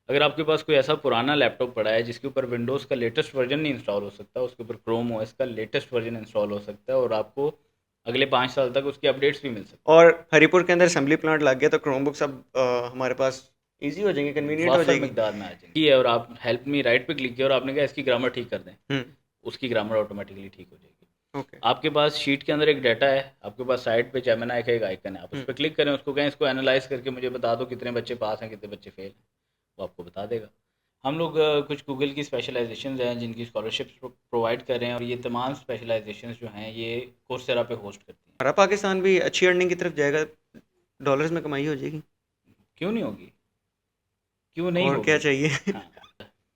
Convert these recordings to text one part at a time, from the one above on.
अगर आपके पास कोई ऐसा पुराना लैपटॉप पड़ा है जिसके ऊपर विंडोज़ का लेटेस्ट वर्जन नहीं इंस्टॉल हो सकता, उसके ऊपर क्रोम ओएस का लेटेस्ट वर्जन इंस्टॉल हो सकता है और आपको अगले 5 साल तक उसकी अपडेट्स भी मिल सकती और हरीपुर के अंदर असेंबली प्लांट लग गया तो क्रोम बुक्स अब हमारे पास इजी हो जाएंगी, हैं, कन्वीनियंट हो वाफर जाएगी। मकदार में आ जाएंगी है। और आप हेल्प मी राइट पे क्लिक किया और आपने कहा इसकी ग्रामर ठीक कर दें, हम्म। उसकी ग्रामर ऑटोमेटिकली ठीक हो जाएगी। ओके। आपके पास शीट के अंदर एक डाटा है, आपके पास साइड पे जेमिनी का एक आइकन है, आप उस हम्म। पर क्लिक करें, उसको कहें इसको एनालाइज करके मुझे बता दो कितने बच्चे पास हैं कितने बच्चे फेल हैं, वो आपको बता देगा। हम लोग कुछ गूगल की स्पेशलाइजेशन हैं जिनकी स्कॉलरशिप प्रोवाइड कर रहे हैं, और ये तमाम स्पेशलाइजेशन जो हैं ये कोर्सेरा पे होस्ट करती हैं। हमारा पाकिस्तान भी अच्छी अर्निंग की तरफ जाएगा, डॉलर्स में कमाई हो जाएगी। क्यों नहीं होगी, क्यों नहीं और क्या होगी। चाहिए। हाँ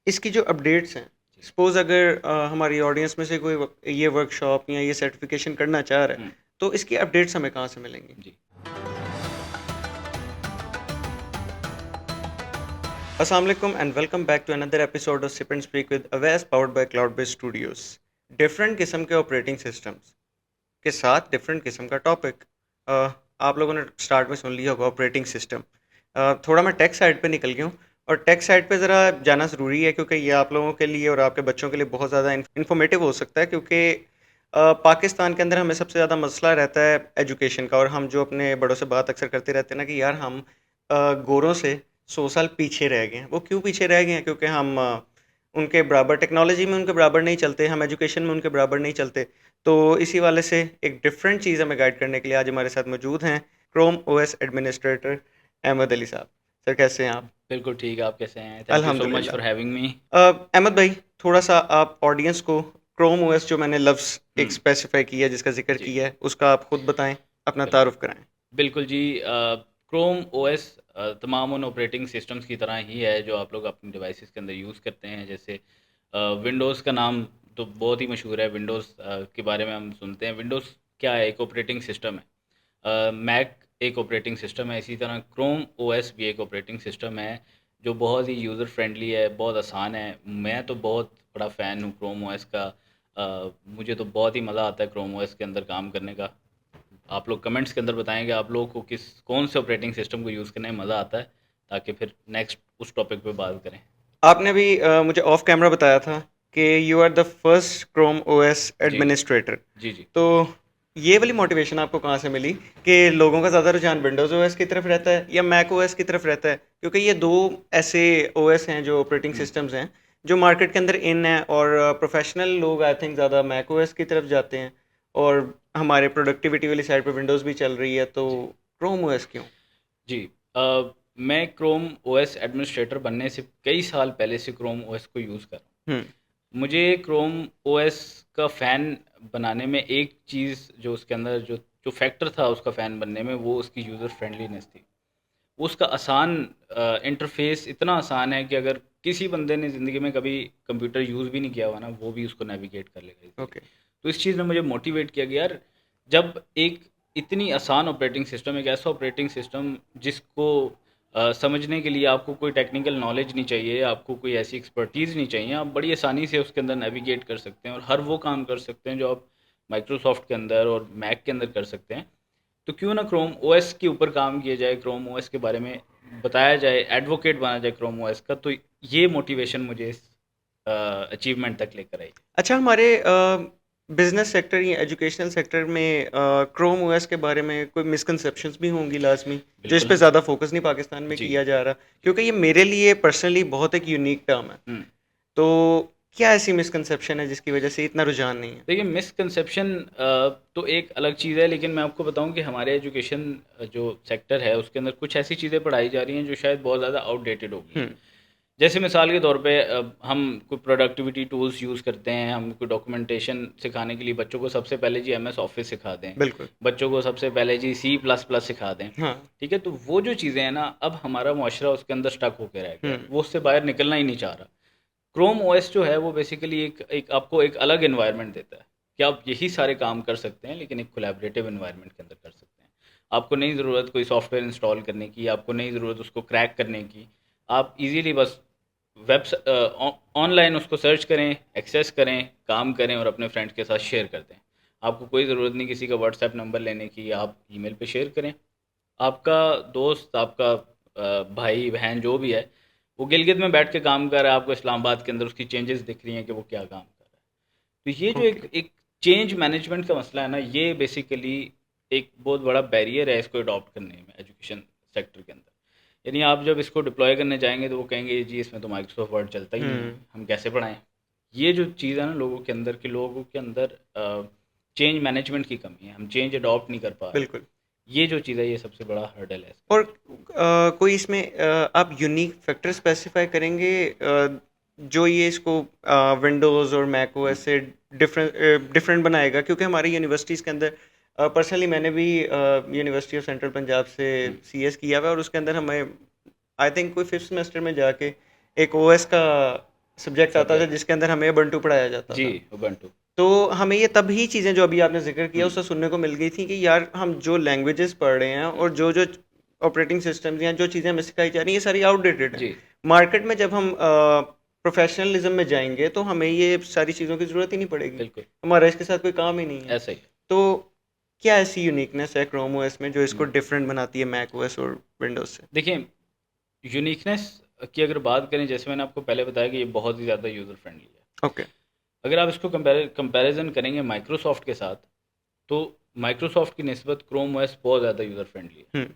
इसकी जो अपडेट्स हैं, जी। सपोज अगर हमारी ऑडियंस में से कोई ये वर्कशॉप या ये सर्टिफिकेशन करना चाह रहा है, हम्म, तो इसकी अपडेट्स हमें कहाँ से मिलेंगी? जी। Assalamu alaikum and welcome back to another episode of Sip and Speak with Awais powered by Cloudbase Studios. Different किस्म के ऑपरेटिंग सिस्टम्स के साथ डिफरेंट किस्म का टॉपिक। आप लोगों ने स्टार्ट में सुन लिया होगा ऑपरेटिंग सिस्टम। थोड़ा मैं टेक साइड पे निकल गया हूँ, और टेक साइड पे ज़रा जाना ज़रूरी है क्योंकि ये आप लोगों के लिए और आपके बच्चों के लिए बहुत ज़्यादा इन्फॉर्मेटिव हो सकता है, क्योंकि पाकिस्तान के अंदर हमें सबसे ज़्यादा मसला रहता है एजुकेशन का, और हम जो अपने बड़ों से बात अक्सर करते रहते हैं ना कि यार हम गोरों से 100 साल पीछे रह गए हैं। वो क्यों पीछे रह गए हैं? क्योंकि हम उनके बराबर टेक्नोलॉजी में उनके बराबर नहीं चलते, हम एजुकेशन में उनके बराबर नहीं चलते। तो इसी वाले से एक डिफरेंट चीज़ हमें गाइड करने के लिए आज हमारे साथ मौजूद हैं Chrome OS administrator Ahmad Ali sahab. Sir कैसे हैं आप? बिल्कुल ठीक है, आप कैसे हैं? Thank you so much for अल्हम्दुलिल्लाह। Having me. अहमद भाई, थोड़ा सा आप ऑडियंस को क्रोम ओएस जो मैंने लफ्ज़ एक हम्म, स्पेसिफाई किया है, जिसका जिक्र जी। किया है, उसका आप खुद बताएं, अपना बिल्कुल, तारुफ कराएं। बिल्कुल जी। क्रोम ओएस तमाम उन ऑपरेटिंग सिस्टम्स की तरह ही है जो आप लोग अपने डिवाइसेस के अंदर यूज़ करते हैं। जैसे विंडोज़ का नाम तो बहुत ही मशहूर है, विंडोज़ के बारे में हम सुनते हैं। विंडोज़ क्या है? एक ऑपरेटिंग सिस्टम है। मैक एक ऑपरेटिंग सिस्टम है, इसी तरह क्रोम ओएस भी एक ऑपरेटिंग सिस्टम है जो बहुत ही यूज़र फ्रेंडली है, बहुत आसान है। मैं तो बहुत बड़ा फ़ैन हूँ क्रोम ओएस का। मुझे तो बहुत ही मज़ा आता है क्रोम ओएस के अंदर काम करने का। आप लोग कमेंट्स के अंदर बताएंगे आप लोगों को किस कौन से ऑपरेटिंग सिस्टम को यूज़ करने में मज़ा आता है, ताकि फिर नेक्स्ट उस टॉपिक पे बात करें। आपने भी मुझे ऑफ कैमरा बताया था कि you are the first Chrome OS जी एडमिनिस्ट्रेटर। जी जी। तो ये वाली मोटिवेशन आपको कहाँ से मिली कि लोगों का ज़्यादा रुझान विंडोज़ ओएस की तरफ रहता है या मैक ओएस की तरफ रहता है? क्योंकि ये दो ऐसे ओएस हैं जो ऑपरेटिंग हम्म, सिस्टम्स हैं जो मार्केट के अंदर इन है, और प्रोफेशनल लोग आई थिंक ज़्यादा मैक ओएस की तरफ जाते हैं, और हमारे प्रोडक्टिविटी वाली साइड पे विंडोज़ भी चल रही है, तो जी क्रोम ओएस क्यों? जी। मैं क्रोम ओएस एडमिनिस्ट्रेटर बनने से कई साल पहले से क्रोम ओएस को यूज़ कर रहा हम्म। हूँ। मुझे क्रोम ओएस का फ़ैन बनाने में एक चीज़ जो उसके अंदर जो जो फैक्टर था उसका फ़ैन बनने में, वो उसकी यूज़र फ्रेंडलीनेस थी। उसका आसान इंटरफेस इतना आसान है कि अगर किसी बंदे ने ज़िंदगी में कभी कंप्यूटर यूज़ भी नहीं किया हुआ ना, वो भी उसको नेविगेट कर लेगा इजीली। ओके। तो इस चीज़ ने मुझे मोटिवेट किया कि यार, जब एक इतनी आसान ऑपरेटिंग सिस्टम, एक ऐसा ऑपरेटिंग सिस्टम जिसको समझने के लिए आपको कोई टेक्निकल नॉलेज नहीं चाहिए, आपको कोई ऐसी एक्सपर्टीज़ नहीं चाहिए, आप बड़ी आसानी से उसके अंदर नेविगेट कर सकते हैं और हर वो काम कर सकते हैं जो आप माइक्रोसॉफ्ट के अंदर और मैक के अंदर कर सकते हैं। तो क्यों ना क्रोम ओएस के ऊपर काम किया जाए, क्रोम ओएस के बारे में बताया जाए, एडवोकेट बना जाए क्रोम ओएस का। तो ये मोटिवेशन मुझे इस अचीवमेंट तक लेकर आई। अच्छा, हमारे बिजनेस सेक्टर या एजुकेशनल सेक्टर में क्रोम ओएस के बारे में कोई मिसकंसेप्शंस भी होंगी लाजमी, जो इस बिल्कुल पे है। ज़्यादा फोकस नहीं पाकिस्तान में जी किया जा रहा, जी। क्योंकि ये मेरे लिए पर्सनली बहुत एक यूनिक टर्म है। हम्म। तो क्या ऐसी मिसकंसेप्शन है जिसकी वजह से इतना रुझान नहीं है? देखिए, मिसकंसेप्शन तो एक अलग चीज़ है, लेकिन मैं आपको बताऊं कि हमारे एजुकेशन जो सेक्टर है उसके अंदर कुछ ऐसी चीज़ें पढ़ाई जा रही हैं जो शायद बहुत ज़्यादा आउटडेटेड हो गई हैं। हम्म। जैसे मिसाल के तौर पे हम कोई प्रोडक्टिविटी टूल्स यूज़ करते हैं, हम कोई डॉक्यूमेंटेशन सिखाने के लिए बच्चों को सबसे पहले जी एमएस ऑफिस सिखा दें, बिल्कुल। बच्चों को सबसे पहले जी सी प्लस प्लस सिखा दें। हाँ। ठीक है, तो वो जो चीज़ें हैं ना, अब हमारा मुआशरा उसके अंदर स्टक होकर रह गया है, हम्म। वो उससे बाहर निकलना ही नहीं चाह रहा। क्रोम ओएस जो है वो बेसिकली एक आपको एक अलग इन्वायरमेंट देता है कि आप यही सारे काम कर सकते हैं, लेकिन एक कोलैबोरेटिव इन्वायरमेंट के अंदर कर सकते हैं। आपको नहीं ज़रूरत कोई सॉफ्टवेयर इंस्टॉल करने की, आपको नहीं ज़रूरत उसको क्रैक करने की। आप इजीली बस वेब ऑनलाइन उसको सर्च करें, एक्सेस करें, काम करें और अपने फ्रेंड्स के साथ शेयर कर दें। आपको कोई ज़रूरत नहीं किसी का व्हाट्सएप नंबर लेने की, आप ईमेल पे शेयर करें। आपका दोस्त, आपका भाई बहन जो भी है, वो गिलगित में बैठ के काम कर रहा है, आपको इस्लामाबाद के अंदर उसकी चेंजेस दिख रही हैं कि वो क्या काम कर रहा है। तो ये जो ओके। एक चेंज मैनेजमेंट का मसला है ना, ये बेसिकली एक बहुत बड़ा बैरियर है इसको अडॉप्ट करने में एजुकेशन सेक्टर के अंदर। यानी आप जब इसको डिप्लॉय करने जाएंगे तो वो कहेंगे जी इसमें तो माइक्रोसॉफ्ट वर्ड चलता ही नहीं है, हम्म। हम कैसे पढ़ाएं। ये जो चीज़ है ना, लोगों के अंदर चेंज मैनेजमेंट की कमी है, हम चेंज अडॉप्ट नहीं कर पा रहे। बिल्कुल। ये जो चीज़ है ये सबसे बड़ा हर्डल है इसके और अंदर। कोई इसमें आप यूनिक फैक्टर स्पेसिफाई करेंगे जो ये इसको विंडोज़ और मैक ओएस से डिफरेंट बनाएगा, क्योंकि हमारी यूनिवर्सिटीज़ के अंदर पर्सनली मैंने भी यूनिवर्सिटी ऑफ सेंट्रल पंजाब से हम्म, सीएस किया हुआ है, और उसके अंदर हमें आई थिंक कोई फिफ्थ सेमेस्टर में जाके एक ओएस का सब्जेक्ट आता था सब्जेक्ट। जिसके अंदर हमें उबंटू पढ़ाया जाता जी, था। उबंटू। तो हमें ये तब ही चीज़ें जो अभी आपने ज़िक्र किया हम्म, उससे सुनने को मिल गई थी कि यार हम जो लैंग्वेजेस पढ़ रहे हैं हम्म, और जो जो ऑपरेटिंग सिस्टम्स या जो चीज़ें हमें सिखाई जा रही हैं ये सारी आउटडेटेड हैं। जी, मार्केट में जब हम प्रोफेशनलिज्म में जाएंगे तो हमें ये सारी चीज़ों की ज़रूरत ही नहीं पड़ेगी, बिल्कुल हमारा इसके साथ कोई काम ही नहीं है। ऐसा ही है। तो क्या ऐसी यूनिकनेस है क्रोम ओएस में जो इसको हम्म, डिफरेंट बनाती है मैक ओएस और विंडोज़ से? देखिए, यूनिकनेस की अगर बात करें, जैसे मैंने आपको पहले बताया कि ये बहुत ही ज़्यादा यूज़र फ्रेंडली है। ओके। अगर आप इसको कंपैरिजन करेंगे माइक्रोसॉफ्ट के साथ, तो माइक्रोसॉफ्ट की निस्बत क्रोम ओएस बहुत ज़्यादा यूज़र फ्रेंडली है, हम्म।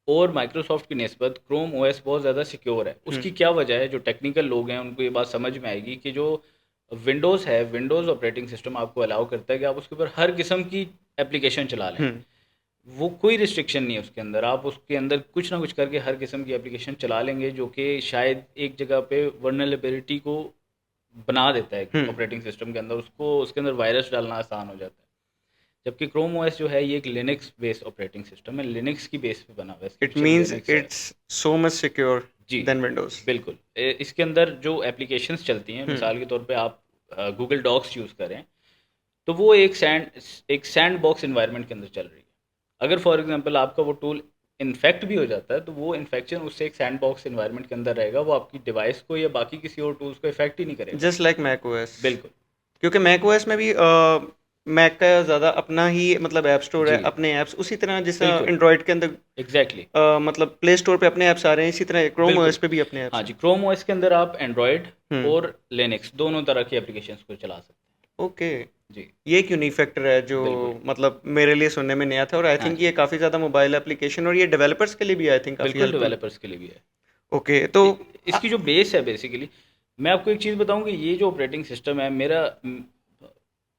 और माइक्रोसॉफ्ट की निस्बत क्रोम ओएस बहुत ज़्यादा सिक्योर है। हम्म। उसकी क्या वजह है, जो टेक्निकल लोग हैं उनको ये बात समझ में आएगी कि जो विंडोज़ है, विंडोज़ ऑपरेटिंग सिस्टम आपको अलाउ करता है कि आप उसके ऊपर हर किस्म की एप्लीकेशन चला लें। हम्म। वो कोई रिस्ट्रिक्शन नहीं है उसके अंदर, आप उसके अंदर कुछ ना कुछ करके हर किस्म की एप्लीकेशन चला लेंगे, जो कि शायद एक जगह पे वर्नरेबिलिटी को बना देता है हम्म। ऑपरेटिंग सिस्टम के अंदर, उसको उसके अंदर वायरस डालना आसान हो जाता है। जबकि क्रोम ओएस जो है ये एक लिनक्स बेस्ड ऑपरेटिंग सिस्टम है, लिनक्स की बेस पे बना हुआ है, इसकी इट चल मीन्स लिनक्स है। इट्स सो मच सिक्योर जी, देन विंडोज़। बिल्कुल। इसके अंदर जो एप्लीकेशंस चलती हैं, हम्म। मिसाल के तौर पे आप गूगल डॉक्स यूज़ करें, तो वो एक सैंड बॉक्स इन्वायरमेंट के अंदर चल रही है। अगर फॉर एग्जांपल आपका वो टूल इन्फेक्ट भी हो जाता है, तो वो इन्फेक्शन उससे एक सैंड बॉक्स इन्वायरमेंट के अंदर रहेगा, वो आपकी डिवाइस को या बाकी किसी और टूल्स को इफेक्ट ही नहीं करेगा। Just like Mac OS. बिल्कुल। क्योंकि मैक ओएस में भी मैक का ज़्यादा अपना ही मतलब ऐप स्टोर है, जी, अपने ऐप्स उसी तरह जैसा बिल्कुल, एंड्रॉयड के अंदर एग्जैक्टली, मतलब प्ले स्टोर पे अपने ऐप्स आ रहे हैं, इसी तरह क्रोम बिल्कुल। ओएस पे भी अपने हाँ ऐप्स जी, हैं। क्रोम ओएस के अंदर आप एंड्रॉयड हम्म। और लिनक्स दोनों तरह की एप्लीकेशंस को चला सकते ओके। हैं। जी, ये एक यूनिक फैक्टर है जो बिल्कुल। मतलब मेरे लिए सुनने में नया था, और आई हाँ थिंक जी, ये काफ़ी ज़्यादा मोबाइल एप्लीकेशन और ये डेवलपर्स के लिए भी आई थिंक काफ़ी बिल्कुल हेल्पफुल। डेवलपर्स के लिए भी है। ओके। तो इसकी जो बेस है बेसिकली, मैं आपको एक चीज़ बताऊं कि ये जो ऑपरेटिंग सिस्टम है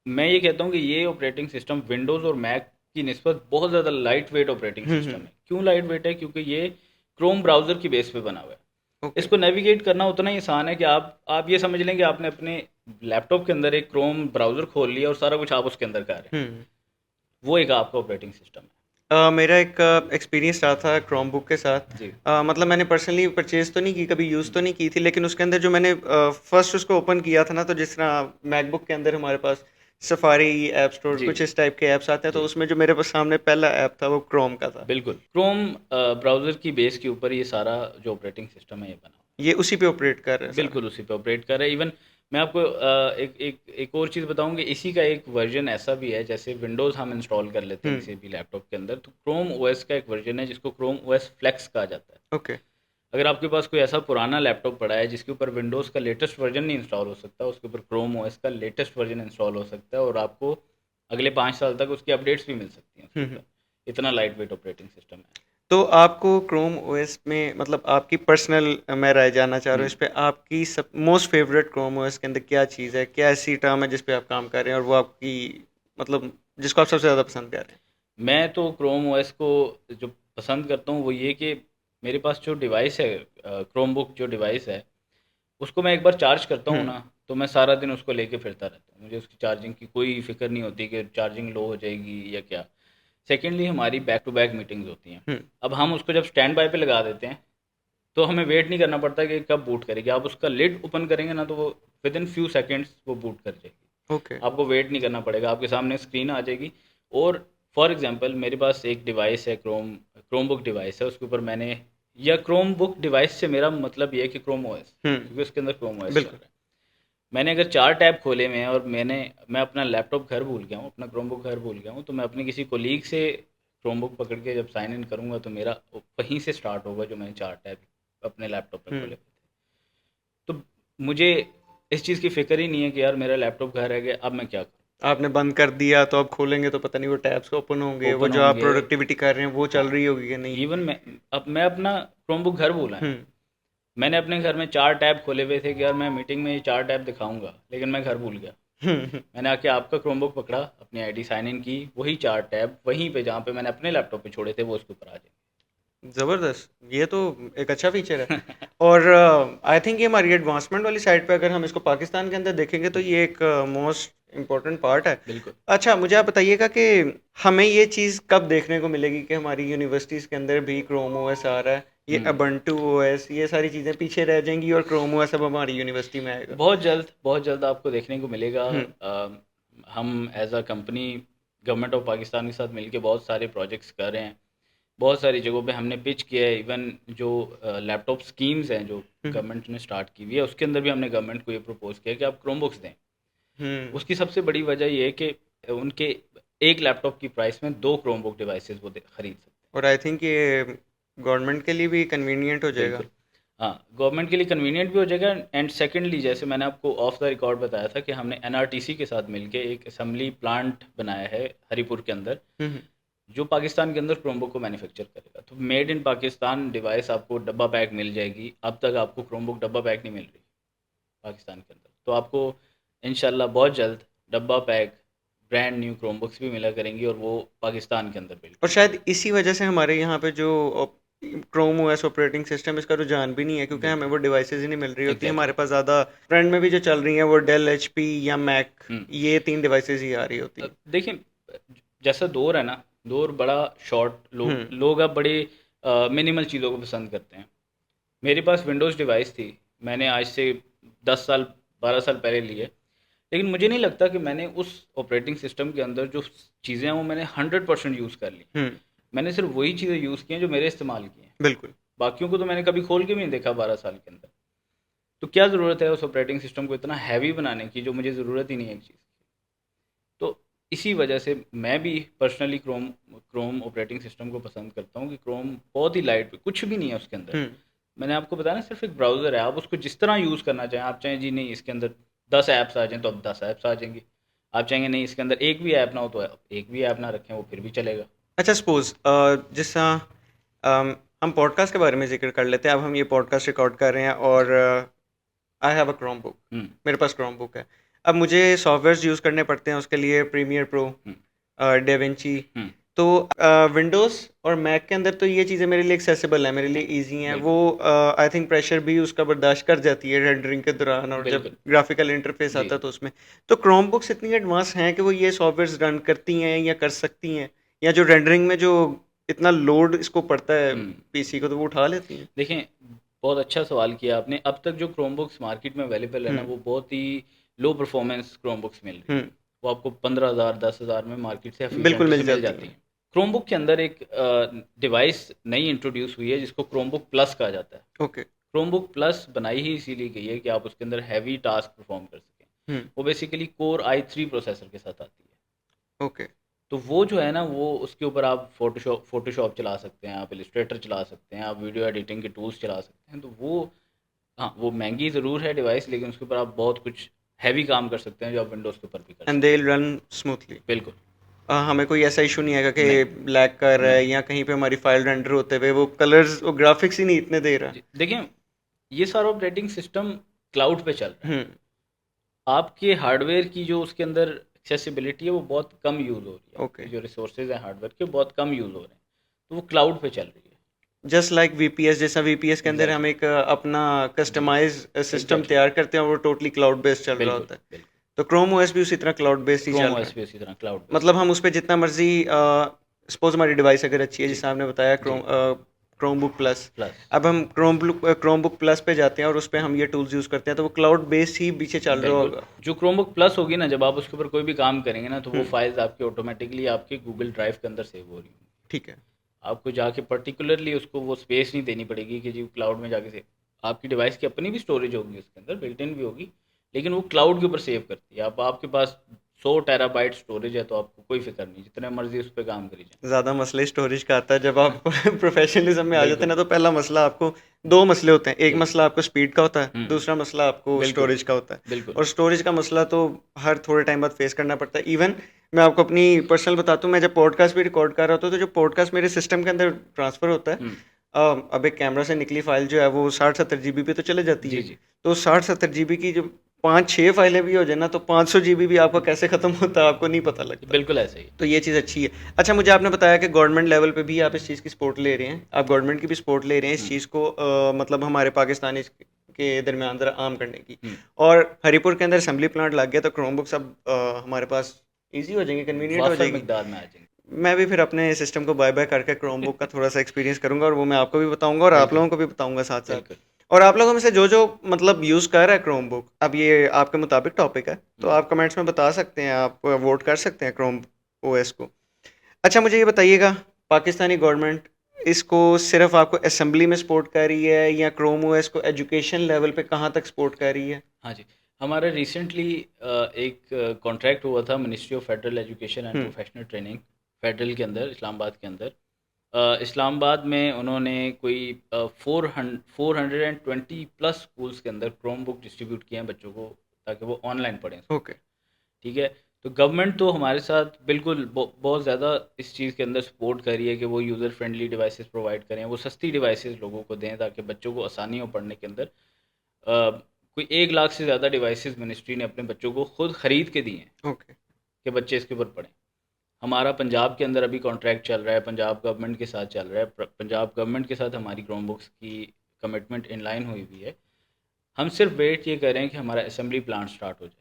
मैं ये कहता हूँ कि ये ऑपरेटिंग सिस्टम विंडोज़ और मैक की निस्बत बहुत ज़्यादा लाइट वेट ऑपरेटिंग सिस्टम हम्म। है। क्यों लाइट वेट है? क्योंकि ये क्रोम ब्राउज़र की बेस पे बना हुआ है। ओके। इसको नेविगेट करना उतना ही आसान है कि आप ये समझ लें कि आपने अपने लैपटॉप के अंदर एक क्रोम ब्राउज़र खोल लिया और सारा कुछ आप उसके अंदर कर रहे हैं। हम्म। वो एक आपका ऑपरेटिंग सिस्टम है। मेरा एक एक्सपीरियंस रहा था क्रोम बुक के साथ। जी, मतलब मैंने पर्सनली परचेज़ तो नहीं की, कभी यूज़ तो नहीं की थी, लेकिन उसके अंदर जो मैंने फर्स्ट उसको ओपन किया था ना, तो जिस तरह मैकबुक के अंदर हमारे पास सफारी ऐप स्टोर जी, कुछ इस टाइप के ऐप्स आते हैं, तो जी, उसमें जो मेरे पास सामने पहला ऐप था वो क्रोम का था। बिल्कुल। क्रोम ब्राउज़र की बेस के ऊपर ये सारा जो ऑपरेटिंग सिस्टम है ये बना हुआ ये उसी पे ऑपरेट कर रहे हैं है। सारा। बिल्कुल उसी पे ऑपरेट कर रहा है। इवन मैं आपको एक और चीज़ बताऊँ कि इसी का एक वर्जन ऐसा भी है, जैसे विंडोज़ हम इंस्टॉल कर लेते हैं हुँ। किसी भी लैपटॉप के अंदर, तो क्रोम ओएस का एक वर्जन है जिसको क्रोम ओएस फ्लेक्स कहा जाता है। ओके। अगर आपके पास कोई ऐसा पुराना लैपटॉप पड़ा है जिसके ऊपर विंडोज़ का लेटेस्ट वर्जन नहीं इंस्टॉल हो सकता, उसके ऊपर क्रोम ओएस का लेटेस्ट वर्जन इंस्टॉल हो सकता है, और आपको अगले 5 साल तक उसकी अपडेट्स भी मिल सकती हैं उसके हुँ, हुँ। ऊपर। इतना लाइट वेट ऑपरेटिंग सिस्टम है। तो आपको क्रोम ओएस में मतलब आपकी पर्सनल मैं राय जानना चाह रहा हूँ हम्म, इस पे, आपकी सब मोस्ट फेवरेट क्रोम ओएस के अंदर क्या चीज़ है? क्या ऐसी टर्म है जिस पे आप काम कर रहे हैं और वो आपकी मतलब जिसको आप सबसे ज़्यादा पसंद कर रहे हैं? मैं तो क्रोम ओएस को जो पसंद करता हूँ वो ये कि मेरे पास जो डिवाइस है, क्रोम बुक जो डिवाइस है, उसको मैं एक बार चार्ज करता हूँ हुँ। ना, तो मैं सारा दिन उसको लेके फिरता रहता हूँ। मुझे उसकी चार्जिंग की कोई फ़िक्र नहीं होती कि चार्जिंग लो हो जाएगी या क्या। सेकेंडली हमारी बैक टू बैक मीटिंग्स होती हैं। हुँ। अब हम उसको जब स्टैंड बाय पे लगा देते हैं, तो हमें वेट नहीं करना पड़ता कि कब बूट करेगी। आप उसका लिड ओपन करेंगे ना, तो वो विद इन फ्यू सेकेंड्स वो बूट कर जाएगी। ओके। आपको वेट नहीं करना पड़ेगा, आपके सामने स्क्रीन आ जाएगी। और फॉर एग्जांपल मेरे पास एक डिवाइस है, क्रोम बुक डिवाइस है, उसके ऊपर मैंने, या क्रोम बुक डिवाइस से मेरा मतलब ये है कि क्रोम ओएस, हुँ। क्योंकि उसके अंदर क्रोम ओएस चल बिल्कुल। रहा है। मैंने अगर 4 टैब खोले हुए हैं और मैं अपना लैपटॉप घर भूल गया हूँ, अपना क्रोम बुक घर भूल गया हूँ, तो मैं अपने किसी कोलीग से क्रोम बुक पकड़ के जब साइन इन करूँगा, तो मेरा वहीं से स्टार्ट होगा जो मैंने 4 टैब अपने लैपटॉप पे हुँ। खोले हुए थे। मुझे इस चीज़ की फ़िक्र ही नहीं है कि यार मेरा लैपटॉप घर रह गया, अब मैं क्या आपने बंद कर दिया तो अब खोलेंगे तो पता नहीं वो टैब्स ओपन होंगे, करूँ? वो ओपन जो आप होंगे। प्रोडक्टिविटी कर रहे हैं वो चल हाँ, रही होगी कि नहीं। इवन मैं अपना क्रोमबुक घर भूला है। हम्म। मैंने अपने घर में 4 टैब खोले हुए थे कि यार मैं मीटिंग में ये 4 टैब दिखाऊँगा, लेकिन मैं घर भूल गया। हम्म। मैंने आके आपका क्रोमबुक पकड़ा, अपनी आईडी साइन इन की, वही 4 टैब वहीं पे जहाँ पे मैंने अपने लैपटॉप पे छोड़े थे वो उसके ऊपर आ ज़बरदस्त, ये तो एक अच्छा फीचर है। जाएँगे। और आई थिंक ये हमारी एडवांसमेंट वाली साइड पे अगर हम इसको पाकिस्तान के अंदर देखेंगे तो ये एक मोस्ट इम्पोर्टेंट पार्ट है। बिल्कुल। अच्छा, मुझे आप बताइएगा कि हमें ये चीज़ कब देखने को मिलेगी कि हमारी यूनिवर्सिटीज़ के अंदर भी क्रोम ओएस आ रहा है, ये हुँ। अबंटू ओएस, ये सारी चीज़ें पीछे रह जाएंगी और क्रोम ओएस अब हमारी यूनिवर्सिटी में आएगा। बहुत जल्द आपको देखने को मिलेगा। हम्म। हम as a company government of Pakistan के साथ मिलके बहुत सारे प्रोजेक्ट्स कर रहे हैं। बहुत सारी जगहों पे हमने पिच किया है। इवन जो लैपटॉप स्कीम्स हैं जो हम्म। गवर्नमेंट ने स्टार्ट की हुई है, उसके अंदर भी हमने गवर्नमेंट को ये प्रपोज़ किया कि आप क्रोमबुक्स दें। हम्म। उसकी सबसे बड़ी वजह ये है कि उनके एक लैपटॉप की प्राइस में 2 क्रोमबुक डिवाइसेज़ वो खरीद सकते हैं। और आई थिंक ये गवर्नमेंट के लिए भी कन्वीनियंट हो जाएगा। बिल्कुल। हाँ, गवर्नमेंट के लिए कन्वीनियंट भी हो जाएगा। एंड सेकेंडली, जैसे मैंने आपको ऑफ द रिकॉर्ड बताया था कि हमने एनआरटीसी के साथ मिलके एक असेंबली प्लांट बनाया है हरीपुर के अंदर, हम्म। जो पाकिस्तान के अंदर क्रोमबुक को मैन्युफैक्चर करेगा। तो मेड इन पाकिस्तान डिवाइस आपको डब्बा पैक मिल जाएगी। अब तक आपको क्रोमबुक डब्बा पैक नहीं मिल रही पाकिस्तान के अंदर। तो आपको इंशाल्लाह बहुत जल्द डब्बा पैक ब्रांड न्यू क्रोमबुक्स भी मिला करेंगी, और वो पाकिस्तान के अंदर और बिल्कुल। शायद इसी वजह से हमारे यहाँ पे जो क्रोम ओएस ऑपरेटिंग सिस्टम इसका रुझान भी नहीं है, क्योंकि हमें बिल्कुल। वो डिवाइसेस ही नहीं मिल रही होती। हमारे एग्जैक्टली। पास ज़्यादा ट्रेंड में भी जो चल रही हैं वो डेल एचपी या मैक, हम्म। ये तीन डिवाइसेस ही आ रही होती हैं। देखिए, जैसा दौर है ना, दौर बड़ा शॉर्ट, लोग हम्म। लोग अब बड़े मिनिमल चीज़ों को पसंद करते हैं। मेरे पास विंडोज़ डिवाइस थी, मैंने आज से 10 साल 12 साल पहले ली है, लेकिन मुझे नहीं लगता कि मैंने उस ऑपरेटिंग सिस्टम के अंदर जो चीज़ें हैं वो मैंने 100% यूज़ कर ली। हम्म। मैंने सिर्फ वही चीज़ें यूज़ की हैं जो मेरे इस्तेमाल की हैं। बिल्कुल। बाकियों को तो मैंने कभी खोल के भी नहीं देखा 12 साल के अंदर। तो क्या ज़रूरत है उस ऑपरेटिंग सिस्टम को इतना हैवी बनाने की, जो मुझे ज़रूरत ही नहीं है एक चीज़ की। तो इसी वजह से मैं भी personally Chrome Chrome operating system को पसंद करता हूँ कि क्रोम बहुत ही लाइट, कुछ भी नहीं है उसके अंदर। हम्म। मैंने आपको बताया ना, सिर्फ एक ब्राउज़र है। आप उसको जिस तरह यूज़ करना चाहें, आप चाहें जी नहीं इसके अंदर 10 ऐप्स आ जाएँ तो अब 10 ऐप्स आ जाएंगी। आप चाहेंगे नहीं इसके अंदर एक भी ऐप ना हो तो एक भी ऐप ना रखें, वो फिर भी चलेगा। अच्छा, सपोज जिस तरह हम पॉडकास्ट के बारे में जिक्र कर लेते हैं। अब हम ये पॉडकास्ट रिकॉर्ड कर रहे हैं और I have a Chromebook, hmm. मेरे पास क्रोम बुक है। अब मुझे सॉफ्टवेयर यूज़ करने पड़ते हैं उसके लिए, प्रीमियर प्रो, हम्म। डेविंची। हम्म। तो विंडोज़ और मैक के अंदर तो ये चीज़ें मेरे लिए एक्सेसिबल है, मेरे लिए इजी हैं वो। बिल्कुल। आई थिंक प्रेशर भी उसका बर्दाश्त कर जाती है रेंडरिंग के दौरान, और जब बिल्कुल। ग्राफिकल इंटरफेस जी। आता है तो उसमें। तो क्रोम बुक्स इतनी एडवांस हैं कि वो ये सॉफ्टवेयर्स रन करती हैं या कर सकती हैं, या जो रेंडरिंग में जो इतना लोड इसको पड़ता है हम्म। पीसी को, तो वो उठा लेती हैं। देखें, बहुत अच्छा सवाल किया आपने। अब तक जो क्रोमबुक्स मार्केट में अवेलेबल है ना, हम्म। वो बहुत ही लो परफॉर्मेंस क्रोमबुक्स मिल रही हैं। हम्म। वो आपको 15,000 10,000 में मार्केट से बिल्कुल एफिशिएंटली मिल से मिल जाती जाती हैं। हैं। क्रोमबुक के अंदर एक डिवाइस नई इंट्रोड्यूस हुई है जिसको क्रोमबुक प्लस कहा जाता है। ओके। क्रोमबुक प्लस बनाई ही इसीलिए गई है कि आप उसके अंदर हैवी टास्क परफॉर्म कर सकें। हम्म। वो बेसिकली कोर i3 प्रोसेसर के साथ आती है। ओके। तो वो जो है ना, वो उसके ऊपर आप फोटोशॉप चला सकते हैं, आप इलिस्ट्रेटर चला सकते हैं, आप वीडियो एडिटिंग के टूल्स चला सकते हैं। तो वो, हाँ, वो महंगी ज़रूर है डिवाइस, लेकिन उसके ऊपर आप बहुत कुछ हैवी काम कर सकते हैं जो आप विंडोज़ के ऊपर भी कर एंड सकते दे हैं। Run smoothly. बिल्कुल। हमें कोई ऐसा इशू नहीं आएगा कि नहीं। लैग कर रहा है, नहीं। या कहीं पे हमारी फाइल रेंडर होते हुए वो कलर्स, वो ग्राफिक्स ही नहीं इतने दे रहा। देखें, ये सारा ऑपरेटिंग सिस्टम क्लाउड पे चल रहा है। हम्म। आपके हार्डवेयर की जो उसके अंदर एक्सेसिबिलिटी है वो बहुत कम यूज़ हो रही है। ओके। आपके जो रिसोर्सेज हैं हार्डवेयर के, बहुत कम यूज़ हो रहे हैं। तो वो क्लाउड पे चल रही है। जस्ट लाइक वीपीएस, जैसा वीपीएस के अंदर हम एग्जैक्टली। एक अपना जी। Customise system exactly. तैयार करते हैं और वो टोटली क्लाउड बेस्ड चल रहा बिल्कुल। होता है। बिल्कुल। तो क्रोम ओएस भी उसी तरह क्लाउड बेस्ड ही क्रोम चल रहा ओएस है। भी उसी तरह क्लाउड बेस्ड मतलब है। हम उस पर जितना मर्जी, सपोज हमारी डिवाइस अगर अच्छी है, जी। जैसे आपने बताया जी। Chromebook plus. प्लस। अब हम क्रोम बुक प्लस पे जाते हैं और उस पर हम ये टूल्स यूज़ करते हैं, तो वो क्लाउड बेस्ड ही पीछे चल रहा बिल्कुल। होगा। जो क्रोमबुक प्लस होगी ना, जब आप उसके ऊपर कोई भी काम करेंगे ना, तो वो हम्म। फाइल्स आपकी ऑटोमेटिकली आपके गूगल ड्राइव के अंदर सेव हो रही होंगी। ठीक है। आपको जाके पर्टिकुलरली उसको वो स्पेस नहीं देनी पड़ेगी कि जी क्लाउड में जाके सेव। आपकी डिवाइस की अपनी भी स्टोरेज होगी उसके अंदर, बिल्ट इन भी होगी, लेकिन वो क्लाउड के ऊपर सेव करती है। आप आपके पास 100 टेराबाइट स्टोरेज है तो आपको कोई फिक्र नहीं, जितने मर्जी उस पर काम करी जाए। ज़्यादा मसले स्टोरेज का आता है जब आप प्रोफेशनलिज्म में आ जाते हैं बिल्कुल। ना, तो पहला मसला आपको, दो मसले होते हैं, एक जी। मसला आपको स्पीड का होता है, हम्म। दूसरा मसला आपको बिल्कुल। स्टोरेज का होता है। बिल्कुल। और स्टोरेज का मसला तो हर थोड़े टाइम बाद फेस करना पड़ता है। इवन मैं आपको अपनी पर्सनल बताता हूँ, मैं जब पॉडकास्ट भी रिकॉर्ड कर रहा होता हूँ, तो जो पॉडकास्ट मेरे सिस्टम के अंदर ट्रांसफ़र होता है, हम्म। अब एक कैमरा से निकली फाइल जो है वो 60-70 GB पे तो चले जाती जी है। जी। तो 60-70 GB की जो 5-6 फाइलें भी हो जाए ना, तो 500 GB भी आपका कैसे ख़त्म होता है आपको नहीं पता लगता। बिल्कुल ऐसे ही। तो ये चीज़ अच्छी है। अच्छा, मुझे आपने बताया कि गवर्नमेंट लेवल पे भी आप इस चीज़ की सपोर्ट ले रहे हैं। आप गवर्नमेंट की भी सपोर्ट ले रहे हैं इस हम्म। चीज़ को, मतलब हमारे पाकिस्तानी के दरमियान ज़रा आम करने की। हम्म। और हरीपुर के अंदर असेंबली प्लांट लग गया, तो क्रोम बुक्स अब हमारे पास ईज़ी हो जाएंगी, कन्वीनियंट हो वाफर जाएगी। मकदार में आ जाएंगे। मैं भी फिर अपने सिस्टम को बाय बाय करके क्रोम बुक का थोड़ा सा एक्सपीरियंस करूँगा, और वो मैं आपको भी बताऊँगा और आप बिल्कुल। लोगों को भी बताऊँगा साथ साथ। बिल्कुल। और आप लोगों में से जो जो मतलब यूज़ कर रहा है क्रोम बुक, अब ये आपके मुताबिक टॉपिक है, तो हम्म। आप कमेंट्स में बता सकते हैं, आप वोट कर सकते हैं क्रोम ओएस को। अच्छा, मुझे ये बताइएगा, पाकिस्तानी गवर्नमेंट इसको सिर्फ आपको असेंबली में सपोर्ट कर रही है, या क्रोम ओएस को एजुकेशन लेवल पे कहाँ तक सपोर्ट कर रही है? हाँ जी। हमारा रिसेंटली एक कॉन्ट्रैक्ट हुआ था ministry of federal education and hmm, professional training, federal के अंदर, इस्लामाबाद के अंदर। इस्लामाबाद में उन्होंने कोई 420 प्लस स्कूल्स के अंदर क्रोम बुक डिस्ट्रीब्यूट किए हैं बच्चों को, ताकि वो ऑनलाइन पढ़ें। ओके। ठीक है। तो गवर्नमेंट तो हमारे साथ बिल्कुल बहुत ज़्यादा इस चीज़ के अंदर सपोर्ट कर रही है कि वो यूज़र फ्रेंडली डिवाइसेस प्रोवाइड करें, वो सस्ती डिवाइसेस लोगों को दें ताकि बच्चों को आसानी हो पढ़ने के अंदर। कोई 1 लाख से ज़्यादा डिवाइसेस मिनिस्ट्री ने अपने बच्चों को खुद ख़रीद के दिए हैं ओके। कि बच्चे इसके ऊपर पढ़ें। हमारा पंजाब के अंदर अभी कॉन्ट्रैक्ट चल रहा है, पंजाब गवर्नमेंट के साथ चल रहा है। पंजाब गवर्नमेंट के साथ हमारी क्रोम बुक्स की कमिटमेंट इन लाइन हुई हुई है। हम सिर्फ वेट ये कर रहे हैं कि हमारा असेंबली प्लांट स्टार्ट हो जाए।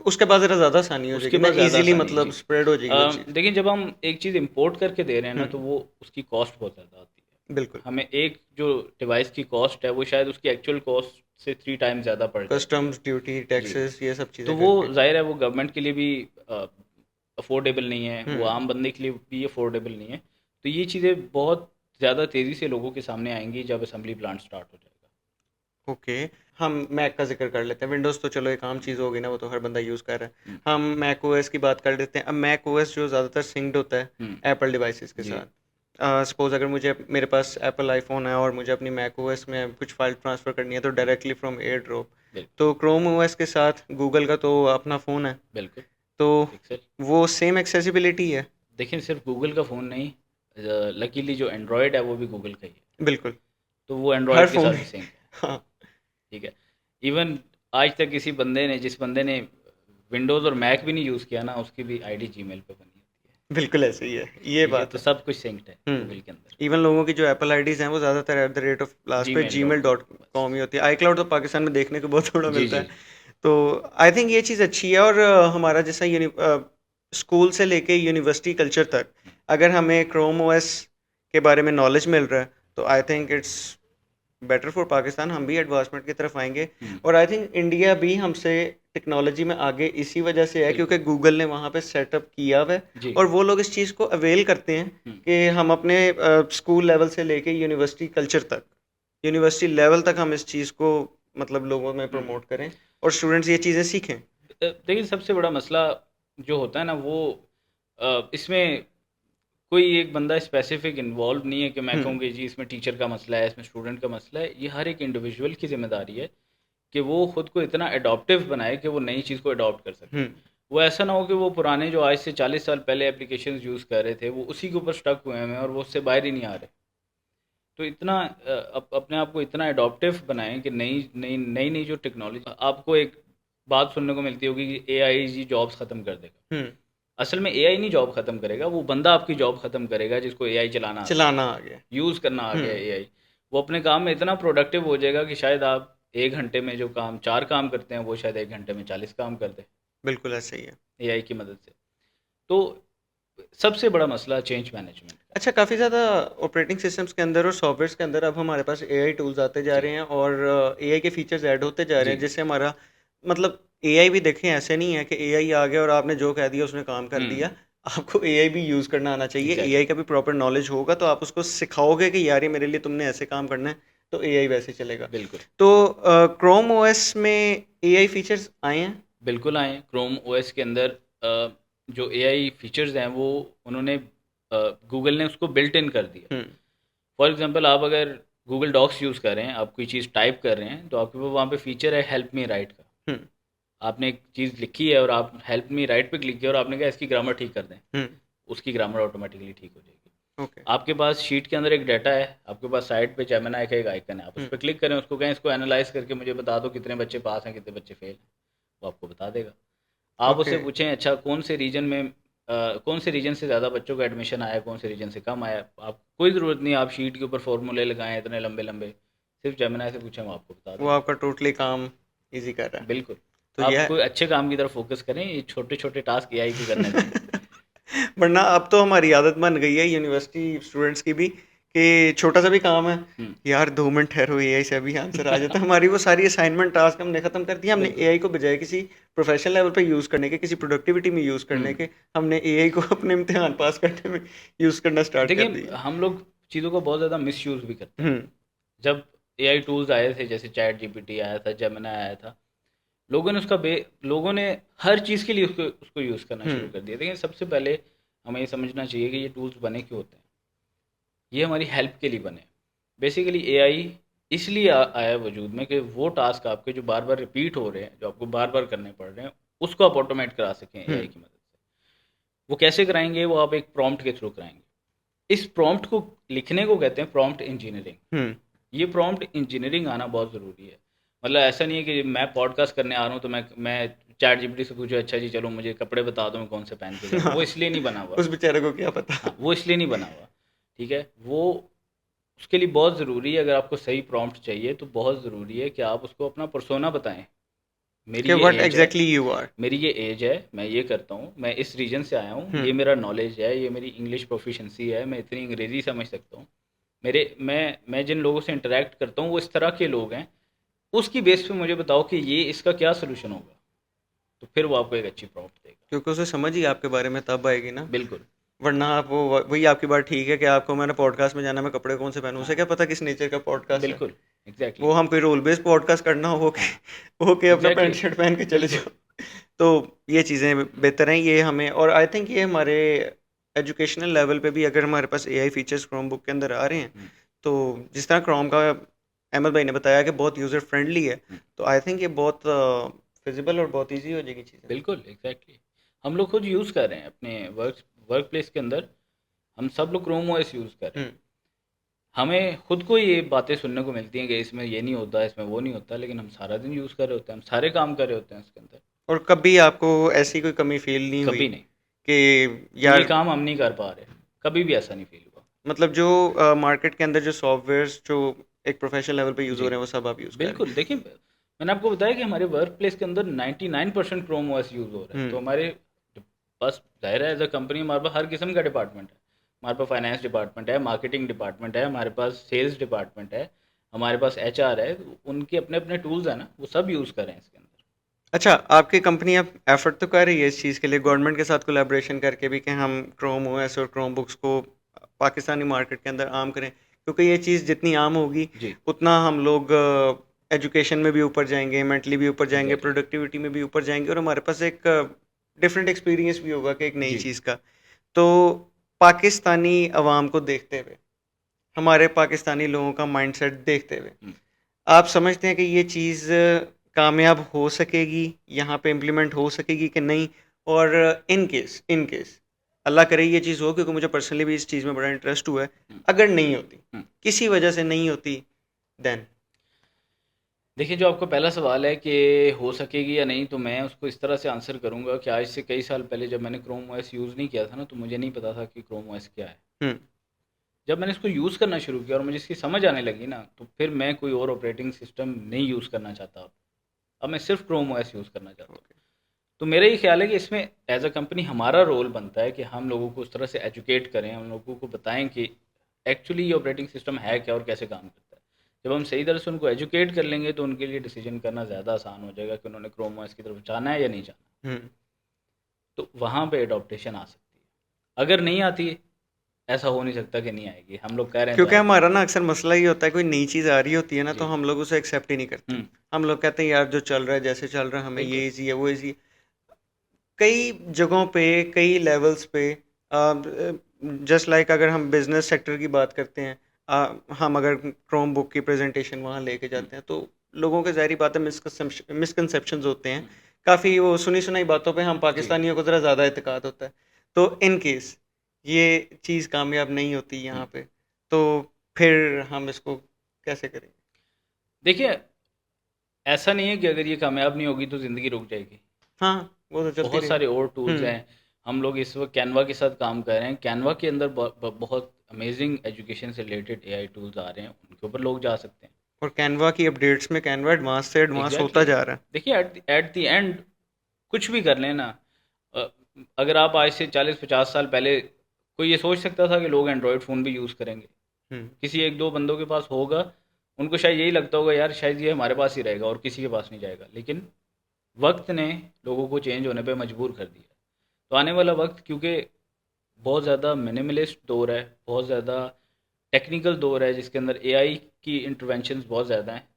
उसके बाद ज़रा ज़्यादा आसानी हो उसके जाएगी ना, बाद ज़्यादा ईज़िली आसानी मतलब जी। स्प्रेड हो जाएगी वो चीज़। देखिए, जब हम एक चीज़ इंपोर्ट करके दे रहे हैं ना, हुँ, तो वो उसकी कॉस्ट बहुत ज़्यादा आती है। बिल्कुल। हमें एक जो डिवाइस की कॉस्ट है वो शायद उसकी एक्चुअल कॉस्ट से 3 टाइम ज़्यादा पड़ जाती है। कस्टम्स, ड्यूटी, जी। टैक्सेस, ये सब तो चीज़ें वो करके। ज़ाहिर है वो गवर्नमेंट के लिए भी अफोर्डेबल नहीं है, वो हुँ, आम बंदे के लिए भी अफोर्डेबल नहीं है। तो ये चीज़ें बहुत ज़्यादा तेज़ी से लोगों के सामने आएंगी जब असेंबली प्लांट स्टार्ट हो जाएगा। ओके। हम मैक का ज़िक्र कर लेते हैं। विंडोज़ तो चलो एक आम चीज़ हो गई ना, वो तो हर बंदा यूज़ कर रहा है। हम्म। हम मैक ओएस की बात कर लेते हैं। अब मैक ओएस जो ज़्यादातर सिंक्ड होता है हम्म। एप्पल डिवाइसेज़ के जी। साथ। सपोज़ अगर मुझे, मेरे पास एप्पल आईफ़ोन है और मुझे अपनी मैक ओएस में कुछ फ़ाइल ट्रांसफ़र करनी है, तो डायरेक्टली फ्रॉम एयर ड्रॉप। बिल्कुल। तो क्रोम ओएस के साथ गूगल का तो अपना फ़ोन है, बिल्कुल। तो पिक्सल। वो सेम एक्सेसिबिलिटी है? देखिए, सिर्फ गूगल का फ़ोन नहीं, लकीली जो एंड्रॉयड है वो भी गूगल का ही है। बिल्कुल। तो वो हर एंड्रॉयड के फ़ोन साथ में। भी सिंक है। हाँ, ठीक है। इवन आज तक किसी बंदे ने, जिस बंदे ने विंडोज़ और मैक भी नहीं यूज़ किया ना, उसकी भी आईडी जीमेल पे बनी होती है। बिल्कुल ऐसे ही है। ये ठीक है। बात तो है। सब कुछ सिंक्ड है हुँ। गूगल के अंदर। इवन लोगों की जो एप्पल आईडीज़ हैं, वो ज़्यादातर at the rate of last पे Gmail dot Gmail com dot बस। कॉम ही होती है। आईक्लाउड तो पाकिस्तान में देखने को बहुत थोड़ा जी मिलता जी है। जी। तो आई थिंक ये चीज़ अच्छी है। और हमारा जैसा स्कूल से लेके यूनिवर्सिटी कल्चर तक, अगर हमें क्रोम ओएस के बारे में नॉलेज मिल रहा है, तो I think it's better for Pakistan, हम भी एडवांसमेंट की तरफ आएँगे। हम्म। और आई थिंक इंडिया भी हमसे टेक्नोलॉजी में आगे इसी वजह से है, क्योंकि बिल्कुल। गूगल ने वहाँ पे सेटअप किया हुआ है, जी। और वो लोग इस चीज़ को अवेल करते हैं हम्म। कि हम अपने स्कूल लेवल से लेके यूनिवर्सिटी कल्चर तक, यूनिवर्सिटी लेवल तक हम इस चीज़ को मतलब लोगों में हम्म। प्रमोट करें, और स्टूडेंट्स ये चीज़ें सीखें। देखिए, सबसे बड़ा मसला जो होता है ना, वो इसमें कोई एक बंदा स्पेसिफिक इन्वॉल्व नहीं है कि मैं हुँ, कहूँ कि जी इसमें टीचर का मसला है, इसमें स्टूडेंट का मसला है। ये हर एक इंडिविजुअल की जिम्मेदारी है कि वो खुद को इतना अडॉप्टिव बनाए कि वो नई चीज़ को अडॉप्ट कर सके। हुँ, वो ऐसा ना हो कि वो पुराने जो आज से 40 साल पहले एप्लीकेशंस यूज़ कर रहे थे, वो उसी के ऊपर स्टक हुए हैं और वो उससे बाहर ही नहीं आ रहे। तो इतना अपने आप को इतना अडॉप्टिव बनाएं कि नई नई नई नई जो टेक्नोलॉजी, आपको एक बात सुनने को मिलती होगी कि एआई जी जॉब्स ख़त्म कर देगा। हुँ, असल में एआई नहीं जॉब ख़त्म करेगा, वो बंदा आपकी जॉब ख़त्म करेगा जिसको एआई चलाना आता है, चलाना आ गया। यूज़ करना आ हुँ, गया एआई। वो अपने काम में इतना प्रोडक्टिव हो जाएगा कि शायद आप 1 घंटे में जो काम 4 काम करते हैं, वो शायद 1 घंटे में 40 काम कर दे, बिल्कुल ऐसे ही है। एआई की मदद से। तो सबसे बड़ा मसला चेंज मैनेजमेंट का अच्छा, काफ़ी ज़्यादा ऑपरेटिंग सिस्टम्स के अंदर और सॉफ्टवेयर्स के अंदर अब हमारे पास एआई टूल्स आते जा है। जी। रहे हैं, और एआई के फीचर्स ऐड होते जा रहे जी। हैं, जिससे हमारा मतलब, एआई भी देखें, ऐसे नहीं है कि एआई आ गया और आपने जो कह दिया उसने काम कर दिया। आपको एआई भी यूज़ करना आना चाहिए, एआई एग्जैक्टली। का भी प्रॉपर नॉलेज होगा, तो आप उसको सिखाओगे कि यार ये मेरे लिए तुमने ऐसे काम करना है, तो एआई वैसे चलेगा। बिल्कुल। तो क्रोम ओएस में एआई फीचर्स आए हैं? बिल्कुल आए। क्रोम ओएस के अंदर जो एआई फीचर्स हैं वो उन्होंने गूगल ने उसको बिल्ट इन कर दिया। हम्म। फॉर एग्जांपल आप अगर गूगल डॉक्स यूज़ कर रहे हैं, आप कोई चीज़ टाइप कर रहे हैं, तो आपके पास वहाँ पे फीचर है हेल्प मी राइट का। हम्म। आपने एक चीज़ लिखी है और आप हेल्प मी राइट पे क्लिक किया और आपने कहा इसकी ग्रामर ठीक कर दें, हम्म। उसकी ग्रामर ऑटोमेटिकली ठीक हो जाएगी। ओके। आपके पास शीट के अंदर एक डाटा है, आपके पास साइड पे जेमिनी का एक आइकन है, आप उस हम्म। पर क्लिक करें, उसको कहें इसको एनालाइज करके मुझे बता दो कितने बच्चे पास हैं कितने बच्चे फेल हैं, वो आपको बता देगा। आप ओके। उससे पूछें अच्छा कौन से रीजन में कौन से रीजन से ज़्यादा बच्चों का एडमिशन आया, कौन से रीजन से कम आया, आप कोई ज़रूरत नहीं आप शीट के ऊपर फॉर्मूले लगाएं इतने लंबे लंबे, सिर्फ जेमिनी से पूछें वो आपको बता वो देगा। आपका टोटली काम इजी कर रहा है। बिल्कुल। तो आप यह कोई अच्छे काम की तरफ फोकस करें, ये छोटे छोटे टास्क एआई को करने दें। वरना अब तो हमारी आदत बन गई है यूनिवर्सिटी स्टूडेंट्स की भी कि छोटा सा भी काम है, हम्म। यार 2 मिनट ठहरो एआई से अभी आंसर आ जाता है। हमारी वो सारी असाइनमेंट टास्क हमने खत्म कर दिया, हमने बिल्कुल। एआई को बजाय किसी प्रोफेशनल लेवल पे यूज़ करने के, किसी प्रोडक्टिविटी में यूज़ करने हम्म। के, हमने एआई को अपने इम्तिहान पास करने में यूज़ करना स्टार्ट कर देखिए दिया। हम लोग चीज़ों को बहुत ज़्यादा मिस यूज़ भी करते हैं। हम्म। जब एआई टूल्स आए थे जैसे चैट जीपीटी आया था, जेमिनी आया था, लोगों ने लोगों ने हर चीज़ के लिए उसको उसको यूज़ करना शुरू हम्म। कर दिया। लेकिन सबसे पहले हमें ये समझना चाहिए कि ये टूल्स बने क्यों होते हैं। ये हमारी हेल्प के लिए बने। बेसिकली एआई इसलिए आया वजूद में कि वो टास्क आपके जो बार बार रिपीट हो रहे हैं, जो आपको बार बार करने पड़ रहे हैं, उसको आप ऑटोमेट करा सकें एआई हम्म। की मदद से। वो कैसे कराएंगे? वो आप एक प्रॉम्प्ट के थ्रू कराएंगे। इस प्रॉम्प्ट को लिखने को कहते हैं प्रॉम्प्ट इंजीनियरिंग। हम्म। ये प्रॉम्प्ट इंजीनियरिंग आना बहुत ज़रूरी है। मतलब ऐसा नहीं है कि मैं पॉडकास्ट करने आ रहा हूँ तो मैं चैट जीपीटी से पूछूं अच्छा जी चलो मुझे कपड़े बता दो मैं कौन से पहन के जाऊँ, वो हाँ, इसलिए नहीं बना हुआ। उस बेचारे को क्या पता। हाँ वो इसलिए नहीं बना हुआ। ठीक है, वो उसके लिए बहुत ज़रूरी है, अगर आपको सही प्रॉम्प्ट चाहिए तो बहुत ज़रूरी है कि आप उसको अपना पर्सोना बताएं। मेरी कि ये व्हाट एज है, एग्जैक्टली यू आर। मेरी ये एज है, मैं ये करता हूँ, मैं इस रीजन से आया हूँ, ये हम्म। मेरा नॉलेज है, ये मेरी इंग्लिश प्रोफिशिएंसी है, मैं इतनी अंग्रेज़ी समझ सकता हूँ, मेरे मैं जिन लोगों से इंटरेक्ट करता हूँ वो इस तरह के लोग हैं, उसकी बेस पे मुझे बताओ कि ये इसका क्या सोल्यूशन होगा। तो फिर वो आपको एक अच्छी प्रॉम्प्ट देगा। क्योंकि उसे समझ ही आपके बारे में तब आएगी ना। बिल्कुल। वरना आप वो वही आपकी बात ठीक है कि आपको मैंने पॉडकास्ट में जाना, मैं कपड़े कौन से पहनूं, उसे हाँ क्या पता किस नेचर का पॉडकास्ट है। बिल्कुल। एग्जैक्टली। वो हम कोई रोल बेस्ड पॉडकास्ट करना हो के अपना पैंट एग्जैक्टली। शर्ट पहन के चले बिल्कुल। जाओ। तो ये चीज़ें बेहतर हैं, ये हमें, और आई थिंक ये हमारे एजुकेशनल लेवल पे भी अगर हमारे पास एआई फीचर्स क्रोम बुक के अंदर आ रहे हैं, हम्म, तो जिस तरह क्रोम का अहमद भाई ने बताया कि बहुत यूज़र फ्रेंडली है, हम्म, तो आई थिंक ये बहुत फिजिबल और बहुत ईजी हो जाएगी चीज़ें। बिल्कुल एग्जैक्टली। हम लोग खुद यूज़ कर रहे हैं अपने वर्क प्लेस के अंदर, हम सब लोग क्रोम ओएस यूज़ कर रहे हैं। हम्म। हमें खुद को ये बातें सुनने को मिलती हैं कि इसमें ये नहीं होता, इसमें वो नहीं होता, लेकिन हम सारा दिन यूज़ कर रहे होते हैं, हम सारे काम कर रहे होते हैं इसके अंदर। और कभी आपको ऐसी कोई कमी फील नहीं हुई कभी नहीं कि कि ये यार, काम हम नहीं कर पा रहे, कभी भी ऐसा नहीं फील हुआ। मतलब जो मार्केट के अंदर जो सॉफ्टवेयर्स जो एक प्रोफेशनल लेवल पे यूज़ हो जी रहे हैं वो सब आप यूज़ कर रहे बिल्कुल। देखिए मैंने आपको बताया कि हमारे वर्क प्लेस के अंदर 99% क्रोम ओएस यूज़ हो रहा हैं। है, तो हमारे पास जाहिर है एज अ कंपनी हमारे पास हर किस्म का डिपार्टमेंट है। हमारे पास फाइनेंस डिपार्टमेंट है, मार्केटिंग डिपार्टमेंट है, हमारे पास सेल्स डिपार्टमेंट है, हमारे पास एचआर है, उनके अपने अपने टूल्स हैं ना, वो सब यूज़ करें इसके अंदर। अच्छा, आपकी कंपनी अब एफर्ट तो कर रही है इस चीज़ के लिए गवर्नमेंट के साथ कोलैबोरेशन करके भी कि हम क्रोम ओएस और क्रोम बुक्स को पाकिस्तानी मार्केट के अंदर आम करें, क्योंकि ये चीज़ जितनी आम होगी जी उतना हम लोग एजुकेशन में भी ऊपर जाएंगे, मेंटली भी ऊपर जाएंगे, एग्जैक्टली। प्रोडक्टिविटी में भी ऊपर जाएंगे, और हमारे पास एक डिफरेंट एक्सपीरियंस भी होगा कि एक नई जी। चीज़ का। तो पाकिस्तानी अवाम को देखते हुए, हमारे पाकिस्तानी लोगों का माइंडसेट देखते हुए, हम्म। आप समझते हैं कि ये चीज़ कामयाब हो सकेगी, यहाँ पे इम्प्लीमेंट हो सकेगी कि नहीं? और इन केस अल्लाह करे ये चीज़ हो, क्योंकि मुझे पर्सनली भी इस चीज़ में बड़ा इंटरेस्ट हुआ है, हम्म। अगर नहीं होती, हम्म। किसी वजह से नहीं होती, देन? देखिए जो आपका पहला सवाल है कि हो सकेगी या नहीं, तो मैं उसको इस तरह से आंसर करूंगा कि आज से कई साल पहले जब मैंने क्रोम ओएस यूज़ नहीं किया था ना, तो मुझे नहीं पता था कि क्रोम ओएस क्या है। हम्म। जब मैंने इसको यूज़ करना शुरू किया और मुझे इसकी समझ आने लगी ना, तो फिर मैं कोई और ऑपरेटिंग सिस्टम नहीं यूज़ करना चाहता। अब मैं सिर्फ क्रोम ओएस यूज़ करना चाहता हूँ। ओके। तो मेरा ये ख्याल है कि इसमें एज अ कंपनी हमारा रोल बनता है कि हम लोगों को उस तरह से एजुकेट करें, हम लोगों को बताएं कि एक्चुअली ये ऑपरेटिंग सिस्टम है क्या और कैसे काम करता है। जब हम सही तरह से उनको एजुकेट कर लेंगे तो उनके लिए डिसीजन करना ज़्यादा आसान हो जाएगा कि उन्होंने क्रोम ओएस की तरफ जाना है या नहीं जाना। हम्म। तो वहाँ पे अडॉप्टेशन आ सकती है। अगर नहीं आती है ऐसा हो नहीं सकता कि नहीं आएगी, हम लोग कह रहे हैं तो क्योंकि आएगी। हमारा ना अक्सर मसला ये होता है, कोई नई चीज़ आ रही होती है ना, तो जी। हम लोग उसे एक्सेप्ट ही नहीं करते। हुँ, हम लोग कहते हैं यार जो चल रहा है, जैसे चल रहा है, हमें बिल्कुल। ये इजी है, वो इजी। कई जगहों पे, कई लेवल्स पे, जस्ट लाइक अगर हम बिजनेस सेक्टर की बात करते हैं, हम अगर क्रोम बुक की प्रेजेंटेशन वहाँ लेके हुँ, जाते हैं, तो लोगों के ज़ाहिर बात है मिसकंसेप्शंस होते हैं। हुँ, काफ़ी वो सुनी सुनाई बातों पे हम जी। पाकिस्तानियों को ज़रा ज़्यादा एतकाद होता है। तो इन केस ये चीज़ कामयाब नहीं होती हुँ। यहाँ पे, तो फिर हम इसको कैसे करेंगे? देखिए, ऐसा नहीं है कि अगर ये कामयाब नहीं होगी तो ज़िंदगी रुक जाएगी। हाँ, वो तो चलती बहुत रहेगी। सारे और टूल्स हुँ। हैं। हम लोग इस वक़्त कैनवा के साथ काम कर रहे हैं। कैनवा के अंदर बहुत अमेज़िंग एजुकेशन से रिलेटेड एआई टूल्स आ रहे हैं, उनके ऊपर लोग जा सकते हैं। और कैनवा की अपडेट्स में कैनवा एडवांस से एडवांस होता एग्ज़ैक्टली। जा रहा है। देखिए एट द एंड कुछ भी कर लें ना, अ, अगर आप आज से 40-50 साल पहले कोई ये सोच सकता था कि लोग एंड्रॉयड फ़ोन भी यूज़ करेंगे? हुँ। किसी 1-2 बंदों के पास होगा, उनको शायद यही लगता होगा यार शायद ये हमारे पास ही रहेगा और किसी के पास नहीं जाएगा। लेकिन वक़्त ने लोगों को चेंज होने पे मजबूर कर दिया। तो आने वाला वक़्त क्योंकि बहुत ज़्यादा मिनिमलिस्ट दौर है, बहुत ज़्यादा टेक्निकल दौर है जिसके अंदर एआई की इंटरवेंशंस बहुत ज़्यादा हैं,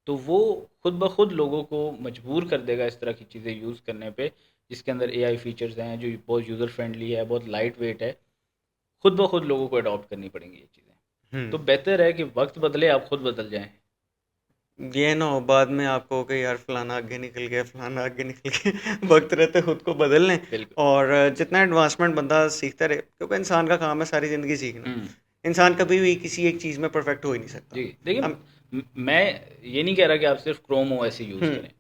तो वो खुद ब खुद लोगों को मजबूर कर देगा इस तरह की चीज़ें यूज़ करने पे, जिसके अंदर एआई फीचर्स हैं जो बहुत यूज़र फ्रेंडली है, बहुत लाइट वेट है। खुद ब खुद लोगों को अडॉप्ट करनी पड़ेंगी ये चीज़ें। हुँ। तो बेहतर है कि वक्त बदले, आप खुद बदल जाएं। ये ना हो बाद में आपको हो कि यार फलाना आगे निकल गया, फलाना आगे निकल गया। वक्त रहते खुद को बदल लें। बिल्कुल। और जितना एडवांसमेंट बंदा सीखता रहे, क्योंकि इंसान का काम है सारी ज़िंदगी सीखना। हुँ। इंसान कभी भी किसी एक चीज़ में परफेक्ट हो ही नहीं सकता। जी, देखिए हम मैं ये नहीं कह रहा कि आप सिर्फ क्रोम ओएस ही यूज़ हुँ, करें।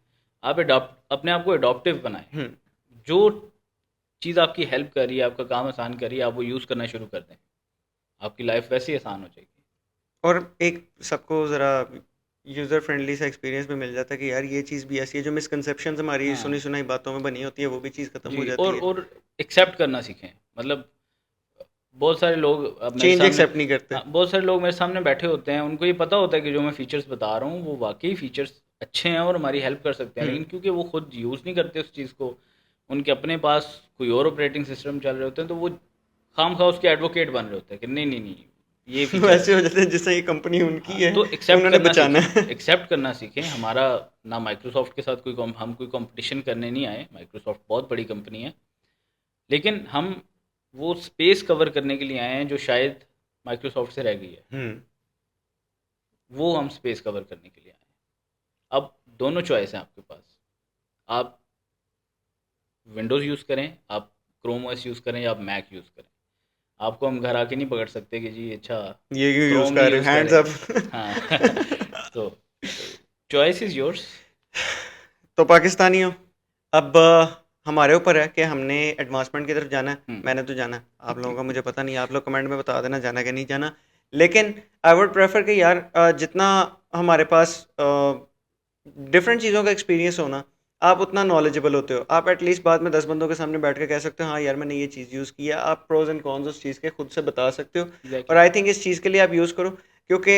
आप अडॉप्ट अपने आप को अडॉप्टिव बनाएँ। हुँ। जो चीज़ आपकी हेल्प कर रही है, आपका काम आसान कर रही है, आप वो यूज़ करना शुरू कर दें। आपकी लाइफ वैसे ही आसान हो जाएगी। और एक सबको ज़रा यूज़र फ्रेंडली सा एक्सपीरियंस भी मिल जाता है कि यार ये चीज़ भी ऐसी है, जो मिसकंसेप्शंस हमारी हाँ, सुनी-सुनाई बातों में बनी होती है, वो भी चीज़ खत्म हो जी। जाती है। और एक्सेप्ट करना सीखें। मतलब बहुत सारे लोग अब मेरे चेंज सामने, एक्सेप्ट नहीं करते। हाँ, बहुत सारे लोग मेरे सामने बैठे होते हैं, उनको ये पता होता है कि जो मैं फीचर्स बता रहा हूँ, वो वाक़ई फीचर्स अच्छे हैं और हमारी हेल्प कर सकते हैं। हुँ। लेकिन क्योंकि वो खुद यूज़ नहीं करते उस चीज़ को, उनके अपने पास कोई और ऑपरेटिंग सिस्टम चल रहे होते हैं, तो वो खामख़ा उसके एडवोकेट बन रहे होते हैं कि नहीं, नहीं, नहीं, ये वो फीचर ऐसे है। हो जाते हैं जैसे ये कंपनी उनकी हाँ, है, तो एक्सेप्ट उन्होंने करना बचाना सीखें, है। एक्सेप्ट करना सीखें। हमारा ना माइक्रोसॉफ्ट के साथ हम कोई कॉम्पिटिशन करने नहीं आए। माइक्रोसॉफ्ट बहुत बड़ी कंपनी है, लेकिन हम वो स्पेस कवर करने के लिए आए हैं जो शायद माइक्रोसॉफ्ट से रह गई है। हुँ। वो हम स्पेस कवर करने के लिए आए हैं। अब दोनों चॉइस हैं आपके पास। आप विंडोज़ यूज़ करें, आप क्रोम ओएस यूज़ करें या आप मैक यूज़ करें। आपको हम घर आके नहीं पकड़ सकते कि जी अच्छा ये क्यों यूज़ क्रोम ही कर रहे हो? यूज़ हैंड्स करें। हाँ। अप। तो चॉइस इज़ योर्स। तो पाकिस्तानियों, अब हमारे ऊपर है कि हमने एडवांसमेंट की तरफ जाना है। हुँ। मैंने तो जाना है, आप लोगों का मुझे पता नहीं, आप लोग कमेंट में बता देना जाना कि नहीं जाना। लेकिन आई वुड प्रेफर कि यार जितना हमारे पास डिफरेंट चीज़ों का एक्सपीरियंस हो ना, आप उतना नॉलेजेबल होते हो। आप एटलीस्ट बाद में 10 बंदों के सामने बैठ के कह सकते हो हाँ यार मैंने ये चीज़ यूज़ की है। आप प्रोज एंड कॉन्स उस चीज़ के खुद से बता सकते हो। और एग्ज़ैक्टली। आई थिंक इस चीज़ के लिए आप यूज़ करो, क्योंकि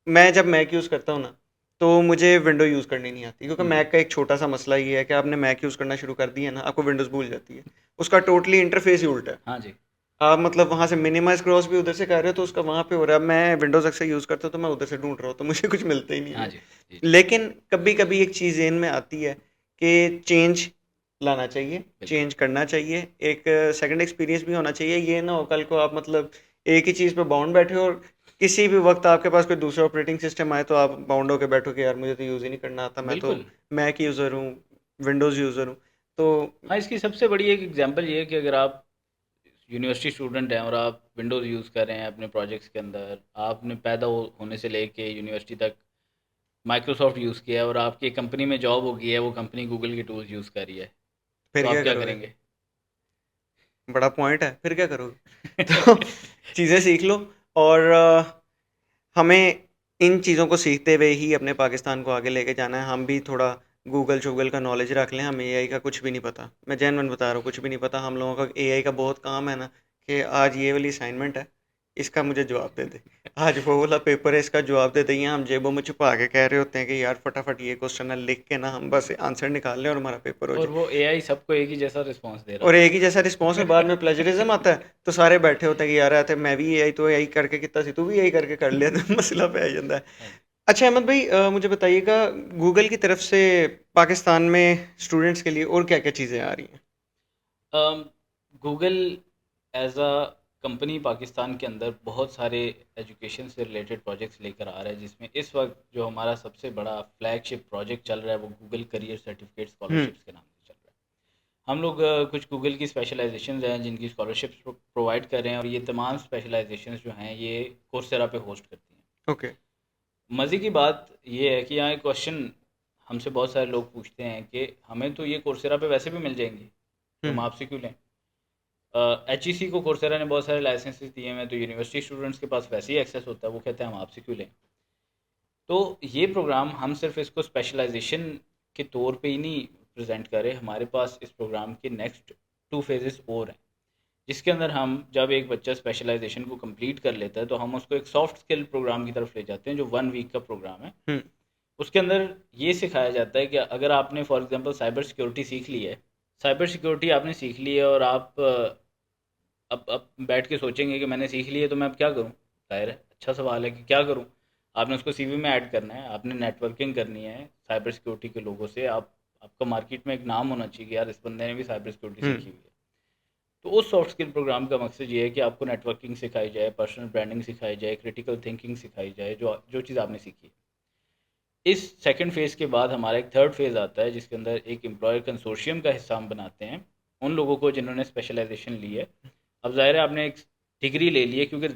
मैं जब मैक यूज़ करता हूँ ना, तो मुझे विंडो यूज़ करनी नहीं आती, क्योंकि हुँ। मैक का एक छोटा-सा मसला ये है कि आपने मैक यूज़ करना शुरू कर दिया ना, आपको विंडोज़ भूल जाती है। उसका टोटली इंटरफ़ेस ही उल्टा है। हाँ जी। आप मतलब वहाँ से मिनिमाइज़ क्रॉस भी उधर से कर रहे हो, तो उसका वहाँ पे हो रहा है। अब मैं विंडोज़ अक्सर यूज़ करता हूँ, तो मैं उधर से ढूँढ रहा हूँ, तो मुझे कुछ मिलता ही नहीं हाँ है। जी। जी, जी। लेकिन कभी-कभी एक चीज़ ज़हन में आती है कि चेंज लाना चाहिए, बिल्कुल। चेंज करना चाहिए, एक सेकंड एक्सपीरियंस भी होना चाहिए। ये ना हो कल को आप मतलब एक ही चीज़ पे बाउंड बैठे हो, और किसी भी वक़्त आपके पास कोई दूसरा ऑपरेटिंग सिस्टम आए, तो आप बाउंड होके बैठो कि यार मुझे तो यूज़ ही नहीं करना आता, मैं तो बिल्कुल। मैक यूज़र हूँ, विंडोज़ यूज़र हूँ। तो हाँ, इसकी सबसे बड़ी एक एग्ज़ाम्पल ये है कि अगर आप यूनिवर्सिटी स्टूडेंट हैं और आप विंडोज़ यूज़ कर रहे हैं अपने प्रोजेक्ट्स के अंदर, आपने पैदा होने से लेके यूनिवर्सिटी तक माइक्रोसॉफ्ट यूज़ किया है और आपकी कंपनी में जॉब हो गई है, वो कंपनी गूगल के टूल्स यूज़ कर रही है, तो फिर आप क्या क्या करोगे? करेंगे? बड़ा पॉइंट है, फिर क्या करोगे? तो चीज़ें सीख लो। और हमें इन चीज़ों को सीखते हुए ही अपने पाकिस्तान को आगे लेके जाना है। हम भी थोड़ा गूगल-शूगल का नॉलेज रख लें, हमें एआई का कुछ भी नहीं पता। मैं जेन्युइन बता रहा हूँ, कुछ भी नहीं पता। हम लोगों का एआई का बहुत काम है ना, कि आज ये वाली असाइनमेंट है, इसका मुझे जवाब दे दे। आज वो वाला पेपर है, इसका जवाब दे दें, हम जेबों में छुपा के कह रहे होते हैं कि यार फटाफट ये क्वेश्चन है, लिख के ना हम बस आंसर निकाल लें और हमारा पेपर हो और जाए। वो एआई सबको एक ही जैसा रिस्पॉन्स दे रहा और होता एक ही जैसा रिस्पॉन्स है, बाद में प्लेजरिज्म आता है तो सारे बैठे होते हैं कि यार आते मैं भी यही तो यही करके कितना सी तू भी यही करके कर लिया, तो मसला पे आ जाता है। है। अच्छा अहमद भाई, मुझे बताइएगा, गूगल की तरफ से पाकिस्तान में स्टूडेंट्स के लिए और क्या क्या चीज़ें आ रही हैं? Google as a company Pakistan के अंदर बहुत सारे एजुकेशन से रिलेटेड प्रोजेक्ट्स लेकर आ रहा है, जिसमें इस वक्त जो हमारा सबसे बड़ा फ्लैगशिप प्रोजेक्ट चल रहा है वो गूगल करियर सर्टिफिकेट हम्म। स्कॉलरशिप्स के नाम से चल रहा है। हम लोग कुछ गूगल की स्पेशलाइजेशंस हैं जिनकी स्कॉलरशिप्स प्रोवाइड कर रहे हैं, और ये तमाम स्पेशलाइजेशंस जो हैं ये कोर्सेरा पे होस्ट करती हैं। ओके। मज़े की बात ये है कि यहाँ एक क्वेश्चन हमसे बहुत सारे लोग पूछते हैं कि हमें तो ये कोर्सेरा पे वैसे भी मिल जाएंगी, तो हम हम्म। आपसे क्यों लें। एच ई सी को कोर्सेरा ने बहुत सारे लाइसेंसेस दिए हैं, तो यूनिवर्सिटी स्टूडेंट्स के पास वैसे ही एक्सेस होता है, वो कहते हैं हम आपसे क्यों लें। तो ये प्रोग्राम हम सिर्फ इसको स्पेशलाइजेशन के तौर पे ही नहीं प्रेजेंट करें, हमारे पास इस प्रोग्राम के नेक्स्ट 2 फेजेस और हैं, जिसके अंदर हम जब एक बच्चा स्पेशलाइजेशन को कंप्लीट कर लेता है तो हम उसको एक सॉफ्ट स्किल प्रोग्राम की तरफ ले जाते हैं जो 1 वीक का प्रोग्राम है। हम्म। उसके अंदर ये सिखाया जाता है कि अगर आपने फॉर एग्जांपल साइबर सिक्योरिटी सीख ली है, साइबर सिक्योरिटी आपने सीख ली है और आप अब बैठ के सोचेंगे कि मैंने सीख ली है तो मैं अब क्या करूँ। जाहिर है अच्छा सवाल है कि क्या करूँ। आपने उसको सीवी में ऐड करना है, आपने नेटवर्किंग करनी है साइबर सिक्योरिटी के लोगों से, आप आपका मार्केट में एक नाम होना चाहिए कि यार इस बंदे ने भी साइबर सिक्योरिटी हम्म। सीखी हुई है। तो उस सॉफ्ट स्किल प्रोग्राम का मकसद ये है कि आपको नेटवर्किंग सिखाई जाए, पर्सनल ब्रांडिंग सिखाई जाए, क्रिटिकल थिंकिंग सिखाई जाए, जो जो चीज़ आपने सीखी है। इस सेकंड फेज़ के बाद हमारा एक थर्ड फेज़ आता है जिसके अंदर एक एम्प्लॉयर कंसोर्शियम का हिस्सा हम बनाते हैं उन लोगों को जिन्होंने स्पेशलाइजेशन ली है। अब ज़ाहिर है आपने एक डिग्री ले ली है, क्योंकि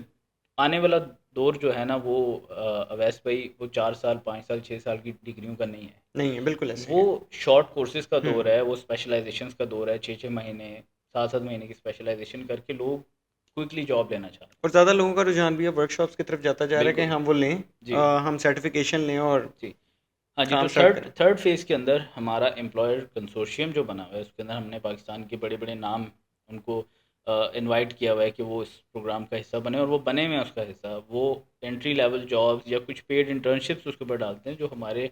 आने वाला दौर जो है ना वो अवैस भाई वो 4 साल 5 साल 6 साल की डिग्रियों का नहीं है। नहीं है, बिल्कुल ऐसे ही वो है। शॉर्ट कोर्सेज का हम्म। दौर है, वो स्पेशलाइजेशंस का दौर है, 6 6 महीने 7 7 महीने की स्पेशलाइजेशन करके लोग क्विकली जॉब लेना चाह रहे और ज़्यादा लोगों का रुझान भी है वर्कशॉप्स की तरफ जाता जा हैं। रहा है कि बिल्कुल। हम वो लें, जी हम सर्टिफिकेशन लें और जी। हाँ जी, काम तो स्टार्ट थर्ड करें। थर्ड फेज़ के अंदर हमारा एम्प्लॉयर कंसोर्शियम जो बना हुआ है उसके अंदर हमने पाकिस्तान के बड़े बड़े नाम उनको इनवाइट किया हुआ है कि वो इस प्रोग्राम का हिस्सा बने, और वो बने में उसका हिस्सा वो एंट्री लेवल जॉब्स या कुछ पेड इंटर्नशिप्स उसके ऊपर डालते हैं, जो हमारे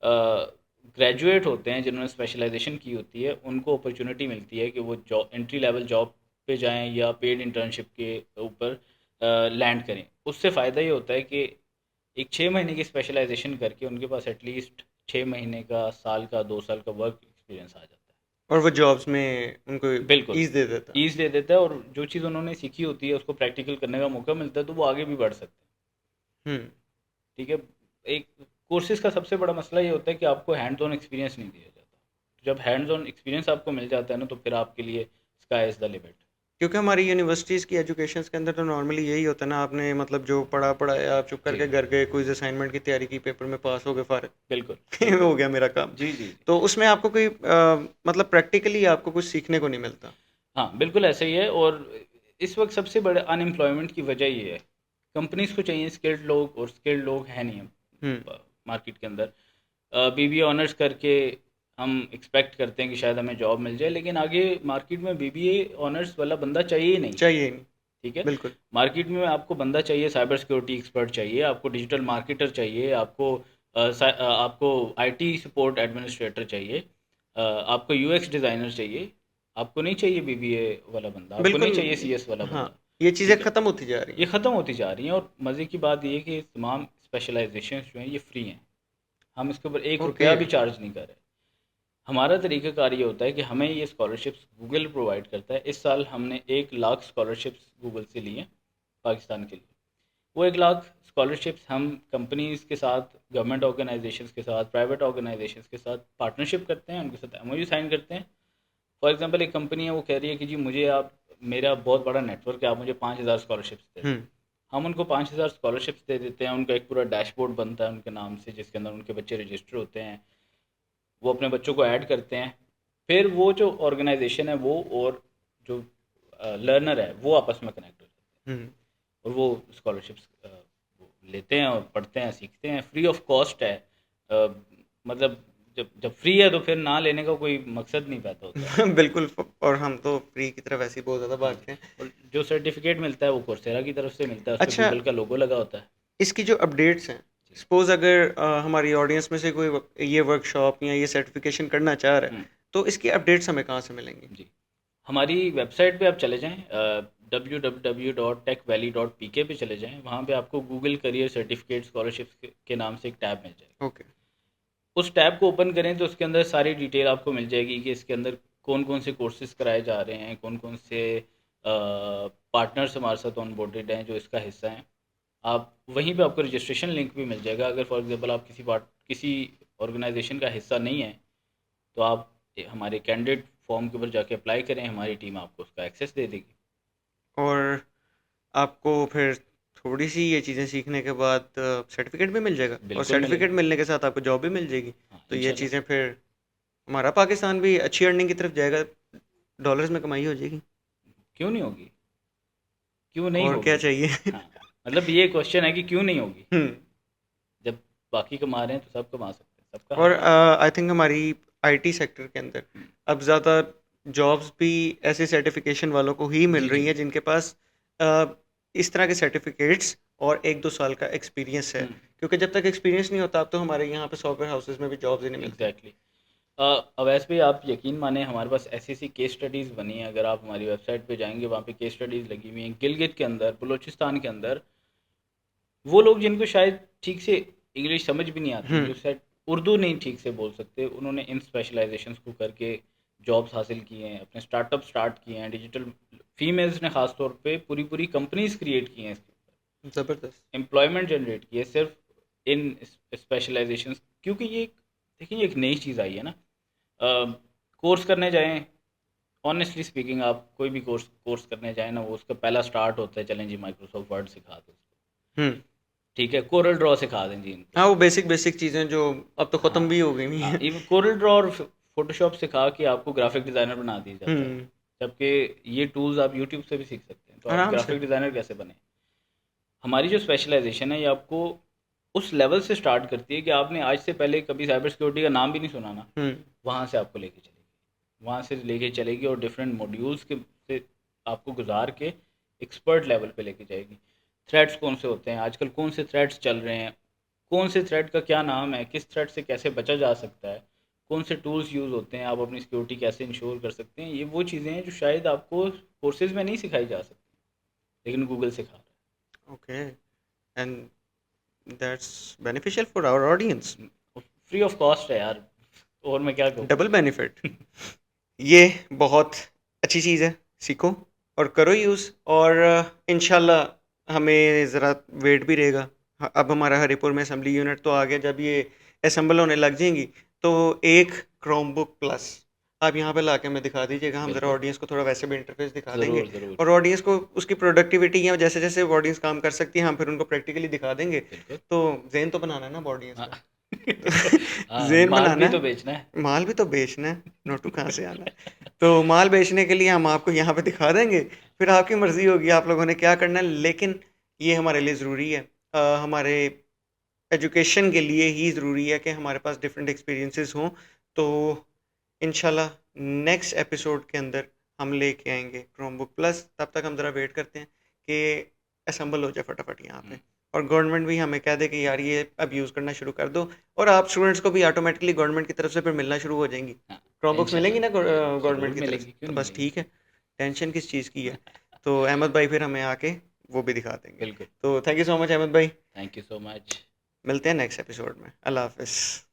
ग्रेजुएट होते हैं जिन्होंने स्पेशलाइजेशन की होती है उनको अपॉर्चुनिटी मिलती है कि वो जॉब एंट्री लेवल जॉब पे जाएं या पेड इंटर्नशिप के ऊपर लैंड करें। उससे फ़ायदा ये होता है कि एक 6 महीने की स्पेशलाइजेशन करके उनके पास एटलीस्ट 6 महीने का, साल का, 2 साल का वर्क एक्सपीरियंस आ जाता और वो जॉब्स में उनको है। बिल्कुल ईज़ दे देता। ईज़ दे देता है, और जो चीज़ उन्होंने सीखी होती है उसको प्रैक्टिकल करने का मौका मिलता है तो वो आगे भी बढ़ सकते हैं। हम्म। ठीक है। एक कोर्सेज का सबसे बड़ा मसला ये होता है कि आपको हैंड्स ऑन एक्सपीरियंस नहीं दिया जाता। तो जब हैंड्स ऑन एक्सपीरियंस आपको मिल जाता है ना तो फिर आपके लिए स्काई इज़ द लिमिट। क्योंकि हमारी यूनिवर्सिटीज़ की एजुकेशंस के अंदर तो नॉर्मली यही होता है ना, आपने मतलब जो पढ़ा पढ़ाया, आप चुप जी करके घर गए, क्विज असाइनमेंट की तैयारी की, पेपर में पास हो गए, बिल्कुल फारग बिल्कुल। हो गया मेरा काम। जी जी जी। तो उसमें आपको कोई मतलब प्रैक्टिकली आपको कुछ सीखने को नहीं मिलता। हाँ बिल्कुल ऐसा ही है, और इस वक्त सबसे बड़े अनएम्प्लॉयमेंट की वजह ये है। कंपनीज को चाहिए स्किल्ड लोग, और स्किल्ड लोग हैं नहीं हम्म। मार्केट के अंदर। बीबीए ऑनर्स करके हम एक्सपेक्ट करते हैं कि शायद हमें जॉब मिल जाए, लेकिन आगे मार्केट में बीबीए ऑनर्स वाला बंदा चाहिए ही नहीं। चाहिए ही नहीं। ठीक है। बिल्कुल। मार्केट में आपको बंदा चाहिए, साइबर सिक्योरिटी एक्सपर्ट चाहिए, आपको डिजिटल मार्केटर चाहिए, आपको आपको आईटी सपोर्ट एडमिनिस्ट्रेटर चाहिए, आपको यूएक्स डिज़ाइनर चाहिए। आपको नहीं चाहिए बीबीए वाला बंदा, आपको नहीं बिल्कुल। चाहिए सीएस वाला हाँ, बंदा। ये चीज़ें ठीक है। ख़त्म होती जा रही ये हैं। ख़त्म होती जा रही हैं, और मज़े की बात ये है कि तमाम स्पेशलाइजेशन जो हैं ये फ्री हैं। हम इसके ऊपर एक ओके। रुपया भी चार्ज नहीं कर रहे। हमारा तरीक़ाकार ये होता है कि हमें ये स्कॉलरशिप्स गूगल प्रोवाइड करता है। इस साल हमने 1 लाख स्कॉलरशिप्स गूगल से लिए हैं पाकिस्तान के लिए। वो 1 लाख स्कॉलरशिप्स हम कंपनीज़ के साथ, गवर्नमेंट ऑर्गेनाइजेशंस के साथ, प्राइवेट ऑर्गेनाइजेशंस के साथ पार्टनरशिप करते हैं, उनके साथ एमओयू साइन करते हैं। फॉर एग्जांपल एक कंपनी है वो कह रही है कि जी मुझे आप, मेरा बहुत बड़ा नेटवर्क है, आप मुझे 5,000 स्कॉलरशिप्स दे दें। हम्म। हम उनको 5,000 स्कॉलरशिप्स दे देते हैं, उनका एक पूरा डैशबोर्ड बनता है उनके नाम से जिसके अंदर उनके बच्चे रजिस्टर होते हैं, वो अपने बच्चों को ऐड करते हैं। फिर वो जो ऑर्गेनाइजेशन है वो और जो लर्नर है वो आपस में कनेक्ट हो जाते हैं, हम्म। और वो स्कॉलरशिप्स लेते हैं और पढ़ते हैं, सीखते हैं, फ्री ऑफ कॉस्ट है। मतलब जब फ्री है तो फिर ना लेने का कोई मकसद नहीं पैदा होता। बिल्कुल। और हम तो फ्री की तरफ ऐसे ही बहुत ज़्यादा हाँ जी। भागते हैं। और जो सर्टिफिकेट मिलता है वो कोर्सेरा की तरफ से मिलता है, उस पे अच्छा, गूगल का लोगो लगा होता है। इसकी जो अपडेट्स हैं, जी। सपोज अगर हमारी ऑडियंस में से कोई ये वर्कशॉप या ये सर्टिफिकेशन करना चाह रहा हुँ, है, तो इसकी अपडेट्स हमें कहाँ से मिलेंगी? जी। हमारी वेबसाइट पे आप चले जाएँ, www.techvalley.pk पे चले जाएँ, वहाँ पे आपको गूगल करियर सर्टिफिकेट स्कॉलरशिप्स के नाम से एक टैब मिल जाएगा। ओके। उस टैब को ओपन करें तो उसके अंदर सारी डिटेल आपको मिल जाएगी कि इसके अंदर कौन-कौन से कोर्सेज़ कराए जा रहे हैं, कौन-कौन से पार्टनर्स हमारे साथ ऑनबोर्डेड हैं जो इसका हिस्सा हैं। आप वहीं पे आपको रजिस्ट्रेशन लिंक भी मिल जाएगा। अगर फॉर एग्ज़ाम्पल आप किसी ऑर्गेनाइज़ेशन का हिस्सा नहीं हैं, तो आप हमारे कैंडिडेट फॉर्म के ऊपर जाके अप्लाई करें, हमारी टीम आपको उसका एक्सेस दे देगी। और आपको फिर थोड़ी सी ये चीज़ें सीखने के बाद सर्टिफिकेट भी मिल जाएगा, और बिल्कुल सर्टिफिकेट मिलेगा। मिलने के साथ आपको जॉब भी मिल जाएगी। हाँ, तो ये इंशाल्लाह। चीज़ें फिर हमारा पाकिस्तान भी अच्छी अर्निंग की तरफ जाएगा, डॉलर्स में कमाई हो जाएगी। क्यों नहीं होगी? क्यों नहीं और क्या होगी? चाहिए? हाँ, मतलब ये क्वेश्चन है कि क्यों नहीं होगी? हम्म। जब बाकी कमा रहे हैं तो सब कमा सकते हैं, सबका और हक है। आई थिंक हमारी आईटी सेक्टर के अंदर हुँ। अब ज़्यादा जॉब्स भी ऐसे सर्टिफिकेशन वालों को ही मिल जी, जी, रही हैं जी। जिनके पास अ, इस तरह के सर्टिफिकेट्स और 1-2 साल का एक्सपीरियंस है। हुँ, क्योंकि जब तक एक्सपीरियंस नहीं होता, अब तो हमारे यहाँ पे सॉफ्टवेयर हाउसेज में भी जॉब्स ही नहीं मिलती। एग्ज़ैक्टली। अवैस भाई आप यकीन माने हमारे पास ऐसी-ऐसी केस स्टडीज़ बनी हैं, अगर आप हमारी वेबसाइट पे जाएँगे वहाँ पे केस स्टडीज़ लगी हुई हैं। गिलगित के अंदर, बलूचिस्तान के अंदर वो लोग जिनको शायद ठीक से इंग्लिश समझ भी नहीं आती, हम्म। जो शायद उर्दू नहीं ठीक से बोल सकते, उन्होंने इन स्पेशलाइजेशंस को करके जॉब्स हासिल किए हैं, अपने स्टार्टअप स्टार्ट किए हैं, डिजिटल फीमेल्स ने खास तौर पे पूरी-पूरी कंपनीज़ क्रिएट की हैं इसके ऊपर, ज़बरदस्त। एम्प्लॉयमेंट जनरेट की है सिर्फ इन स्पेशलाइजेशंस, क्योंकि ये देखिए ये एक नई चीज़ आई है ना। कोर्स करने जाएँ, ऑनेस्टली स्पीकिंग आप कोई भी कोर्स करने जाएँ ना, वो उसका पहला स्टार्ट होता है, चलें जी माइक्रोसॉफ्ट वर्ड सिखा दो उसको, हम्म। ठीक है? कोरल ड्रॉ सिखा दें जी इनको। हाँ, वो बेसिक बेसिक चीज़ें जो अब तो ख़त्म हाँ, भी हो गई हाँ, हैं। इवन कोरल ड्रॉ और फ़ोटोशॉप सिखा के आपको ग्राफ़िक डिज़ाइनर बना दिया जाता है। हम्म। जबकि ये टूल्स आप यूट्यूब से भी सीख सकते हैं, तो आप आराम से। ग्राफ़िक डिज़ाइनर कैसे बने? हमारी जो स्पेशलाइज़ेशन है ये आपको उस लेवल से स्टार्ट करती है कि आपने आज से पहले कभी साइबर सिक्योरिटी का नाम भी नहीं सुना ना, हम्म। वहाँ से आपको लेके चलेगी। वहाँ से लेके चलेगी और डिफरेंट मॉड्यूल्स के से आपको गुज़ार के एक्सपर्ट लेवल पे लेके जाएगी। थ्रेड्स कौन से होते हैं, आजकल कौन से थ्रेड्स चल रहे हैं, कौन से थ्रेड का क्या नाम है, किस थ्रेड से कैसे बचा जा सकता है, कौन से टूल्स यूज़ होते हैं, आप अपनी सिक्योरिटी कैसे इंश्योर कर सकते हैं, ये वो चीज़ें हैं जो शायद आपको कोर्सेज़ में नहीं सिखाई जा सकती, लेकिन गूगल सिखा रहा okay. And that's beneficial for our audience. है। फ्री ऑफ कॉस्ट है यार, और मैं क्या कहूँ। Double benefit. ये बहुत अच्छी चीज़ है, सीखो और करो यूज़। और इंशाल्लाह हमें ज़रा वेट भी रहेगा। अब हमारा हरिपुर में असेंबली यूनिट तो आ गया, जब ये असेंबल होने लग जाएंगी तो एक क्रोमबुक प्लस आप यहाँ पे लाके हमें दिखा दीजिएगा, हम ज़रा बिल्कुल, ऑडियंस को थोड़ा वैसे भी इंटरफेस दिखा देंगे, ज़रूर, ज़रूर, और ऑडियंस को उसकी प्रोडक्टिविटी या जैसे जैसे ऑडियंस काम कर सकती है हम फिर उनको प्रैक्टिकली दिखा देंगे। बिल्कुल। तो जेन तो बनाना है ना ऑडियंस हाँ। का। हाँ, जेन माल बनाना भी तो है, बेचना है। माल भी तो बेचना है, नोटू कहाँ से आना है। तो माल बेचने के लिए हम आपको यहाँ पे दिखा देंगे, फिर आपकी मर्ज़ी होगी आप लोगों ने क्या करना है, लेकिन ये हमारे लिए ज़रूरी है। हमारे एजुकेशन के लिए ही ज़रूरी है कि हमारे पास डिफरेंट एक्सपीरियंसेस हों। तो इंशाल्लाह नेक्स्ट एपिसोड के अंदर हम लेके आएंगे क्रोमबुक प्लस। तब तक हम ज़रा वेट करते हैं कि असेंबल हो जाए फटाफट यहाँ हुँ, पे, और गवर्नमेंट भी हमें कह दे कि यार ये अब यूज़ करना शुरू कर दो, और आप स्टूडेंट्स को भी ऑटोमेटिकली गवर्नमेंट की तरफ से फिर मिलना शुरू हो जाएंगी। हाँ, क्रोमबुक्स मिलेंगी इंशाल्लाह ना ज़रूर, गवर्नमेंट ज़रूर की तरफ से, मिलेगी, क्यों तो नहीं बस मिलेगी। ठीक है। टेंशन किस चीज़ की है। तो अहमद भाई फिर हमें आके वो भी दिखा देंगे। बिल्कुल, तो thank you so much Ahmed भाई। Thank you so much. मिलते हैं नेक्स्ट एपिसोड में। अल्लाह हाफिज़।